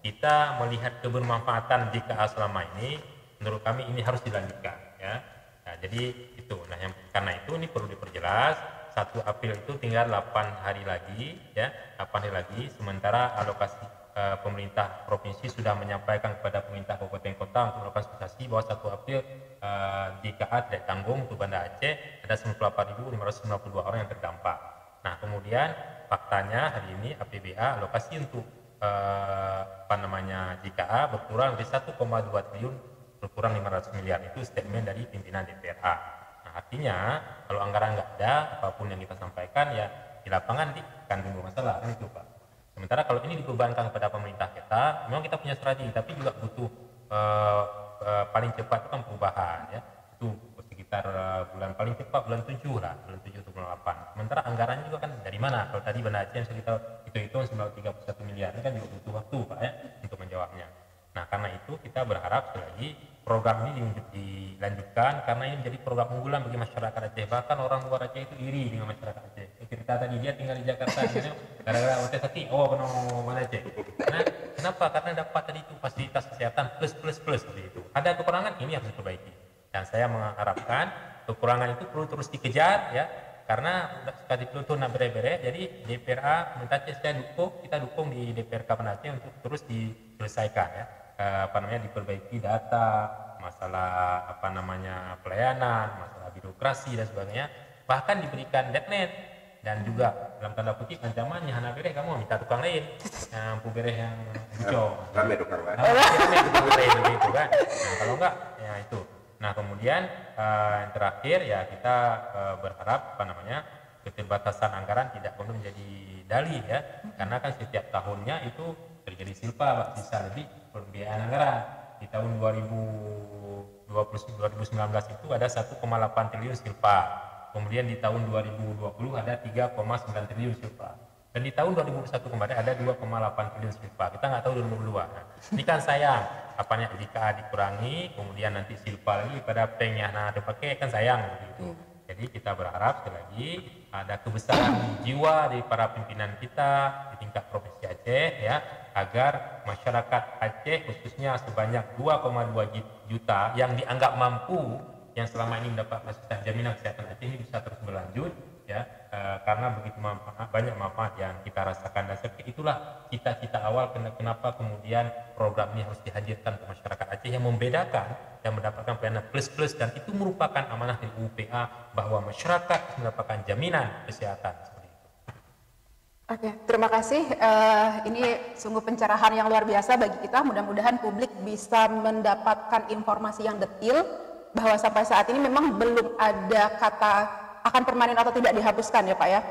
kita melihat kebermanfaatan JKA selama ini, menurut kami ini harus dilanjutkan ya. Nah, jadi itu. Nah, karena itu ini perlu diperjelas. 1 April itu tinggal 8 hari lagi ya, 8 hari lagi. Sementara alokasi pemerintah provinsi sudah menyampaikan kepada pemerintah kabupaten kota untuk melakukan sosialisasi bahwa 1 April JKA tidak tanggung untuk Banda Aceh, ada 98.592 orang yang terdampak. Nah kemudian faktanya hari ini APBA alokasi untuk JKA berkurang dari 1,2 triliun berkurang 500 miliar. Itu statement dari pimpinan DPRA. Nah artinya kalau anggaran nggak ada, apapun yang kita sampaikan ya di lapangan akan timbul masalah kan itu Pak. Sementara kalau ini dibebankan kepada pemerintah kita, memang kita punya strategi, tapi juga butuh paling cepat itu kan perubahan ya. Itu sekitar bulan paling cepat bulan 7 lah, bulan 7 atau bulan 8. Sementara anggarannya juga kan dari mana? Kalau tadi Banda Aceh yang kita hitung 931 miliar, ini kan juga butuh waktu Pak ya untuk menjawabnya. Nah karena itu kita berharap sekali lagi program ini dilanjutkan karena ini menjadi program unggulan bagi masyarakat Aceh. Bahkan orang luar Aceh itu iri dengan masyarakat Aceh. Cerita tadi dia tinggal di Jakarta, gara-gara OT Saki, mana Aceh. Nah, kenapa? Karena dapat tadi itu fasilitas kesehatan plus seperti itu. Ada kekurangan, ini harus diperbaiki. Dan saya mengharapkan kekurangan itu perlu terus dikejar ya, karena sudah sekali pelutun bere-bere. Jadi DPRA pemerintah Aceh kita dukung di DPRK Banda Aceh untuk terus diselesaikan ya. Diperbaiki data, masalah pelayanan, masalah birokrasi dan sebagainya, bahkan diberikan deadline. Dan juga dalam tanda kutip ancamannya hana bereh kamu minta tukang lain yang bereh yang hijau rame tukang lain begitu kan. Nah kalau enggak ya itu. Nah kemudian yang terakhir ya kita berharap keterbatasan anggaran tidak perlu menjadi dalih ya, karena kan setiap tahunnya itu terjadi silpa sisa lebih pembiayaan anggaran. Di tahun 2019 itu ada 1,8 triliun silpa. Kemudian di tahun 2020 ada 3,9 triliun silpa. Dan di tahun 2021 kemarin ada 2,8 triliun silpa. Kita nggak tahu 2022. Nah, ini kan sayang. Jika dikurangi, kemudian nanti silpa lagi pada pengnya dipakai kan sayang begitu. Jadi kita berharap sekali lagi ada kebesaran jiwa dari para pimpinan kita di tingkat provinsi Aceh ya, agar masyarakat Aceh khususnya sebanyak 2,2 juta yang dianggap mampu, yang selama ini mendapat fasilitas jaminan kesehatan Aceh ini bisa terus berlanjut ya, karena begitu banyak manfaat yang kita rasakan. Dan itulah cita-cita awal kenapa kemudian program ini harus dihadirkan ke masyarakat Aceh yang membedakan dan mendapatkan pelayanan plus, dan itu merupakan amanah dari UPA bahwa masyarakat mendapatkan jaminan kesehatan seperti itu. Oke, terima kasih. Ini sungguh pencerahan yang luar biasa bagi kita. Mudah-mudahan publik bisa mendapatkan informasi yang detail bahwa sampai saat ini memang belum ada kata akan permanen atau tidak dihapuskan ya Pak ya.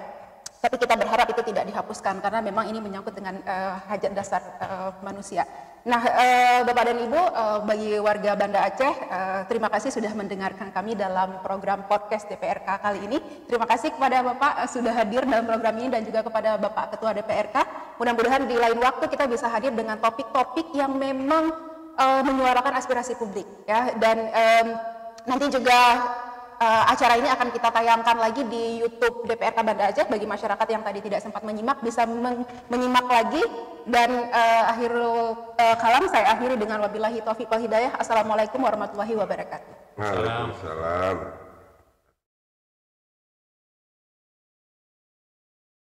Tapi kita berharap itu tidak dihapuskan karena memang ini menyangkut dengan hajat dasar manusia. Nah, Bapak dan Ibu, bagi warga Banda Aceh, terima kasih sudah mendengarkan kami dalam program podcast DPRK kali ini. Terima kasih kepada Bapak sudah hadir dalam program ini dan juga kepada Bapak Ketua DPRK. Mudah-mudahan di lain waktu kita bisa hadir dengan topik-topik yang memang menyuarakan aspirasi publik, ya. Dan nanti juga acara ini akan kita tayangkan lagi di YouTube DPRK Banda Aceh. Bagi masyarakat yang tadi tidak sempat menyimak bisa menyimak lagi. Dan akhirul kalam saya akhiri dengan wabillahi taufiq wal hidayah. Assalamualaikum warahmatullahi wabarakatuh. Waalaikumsalam.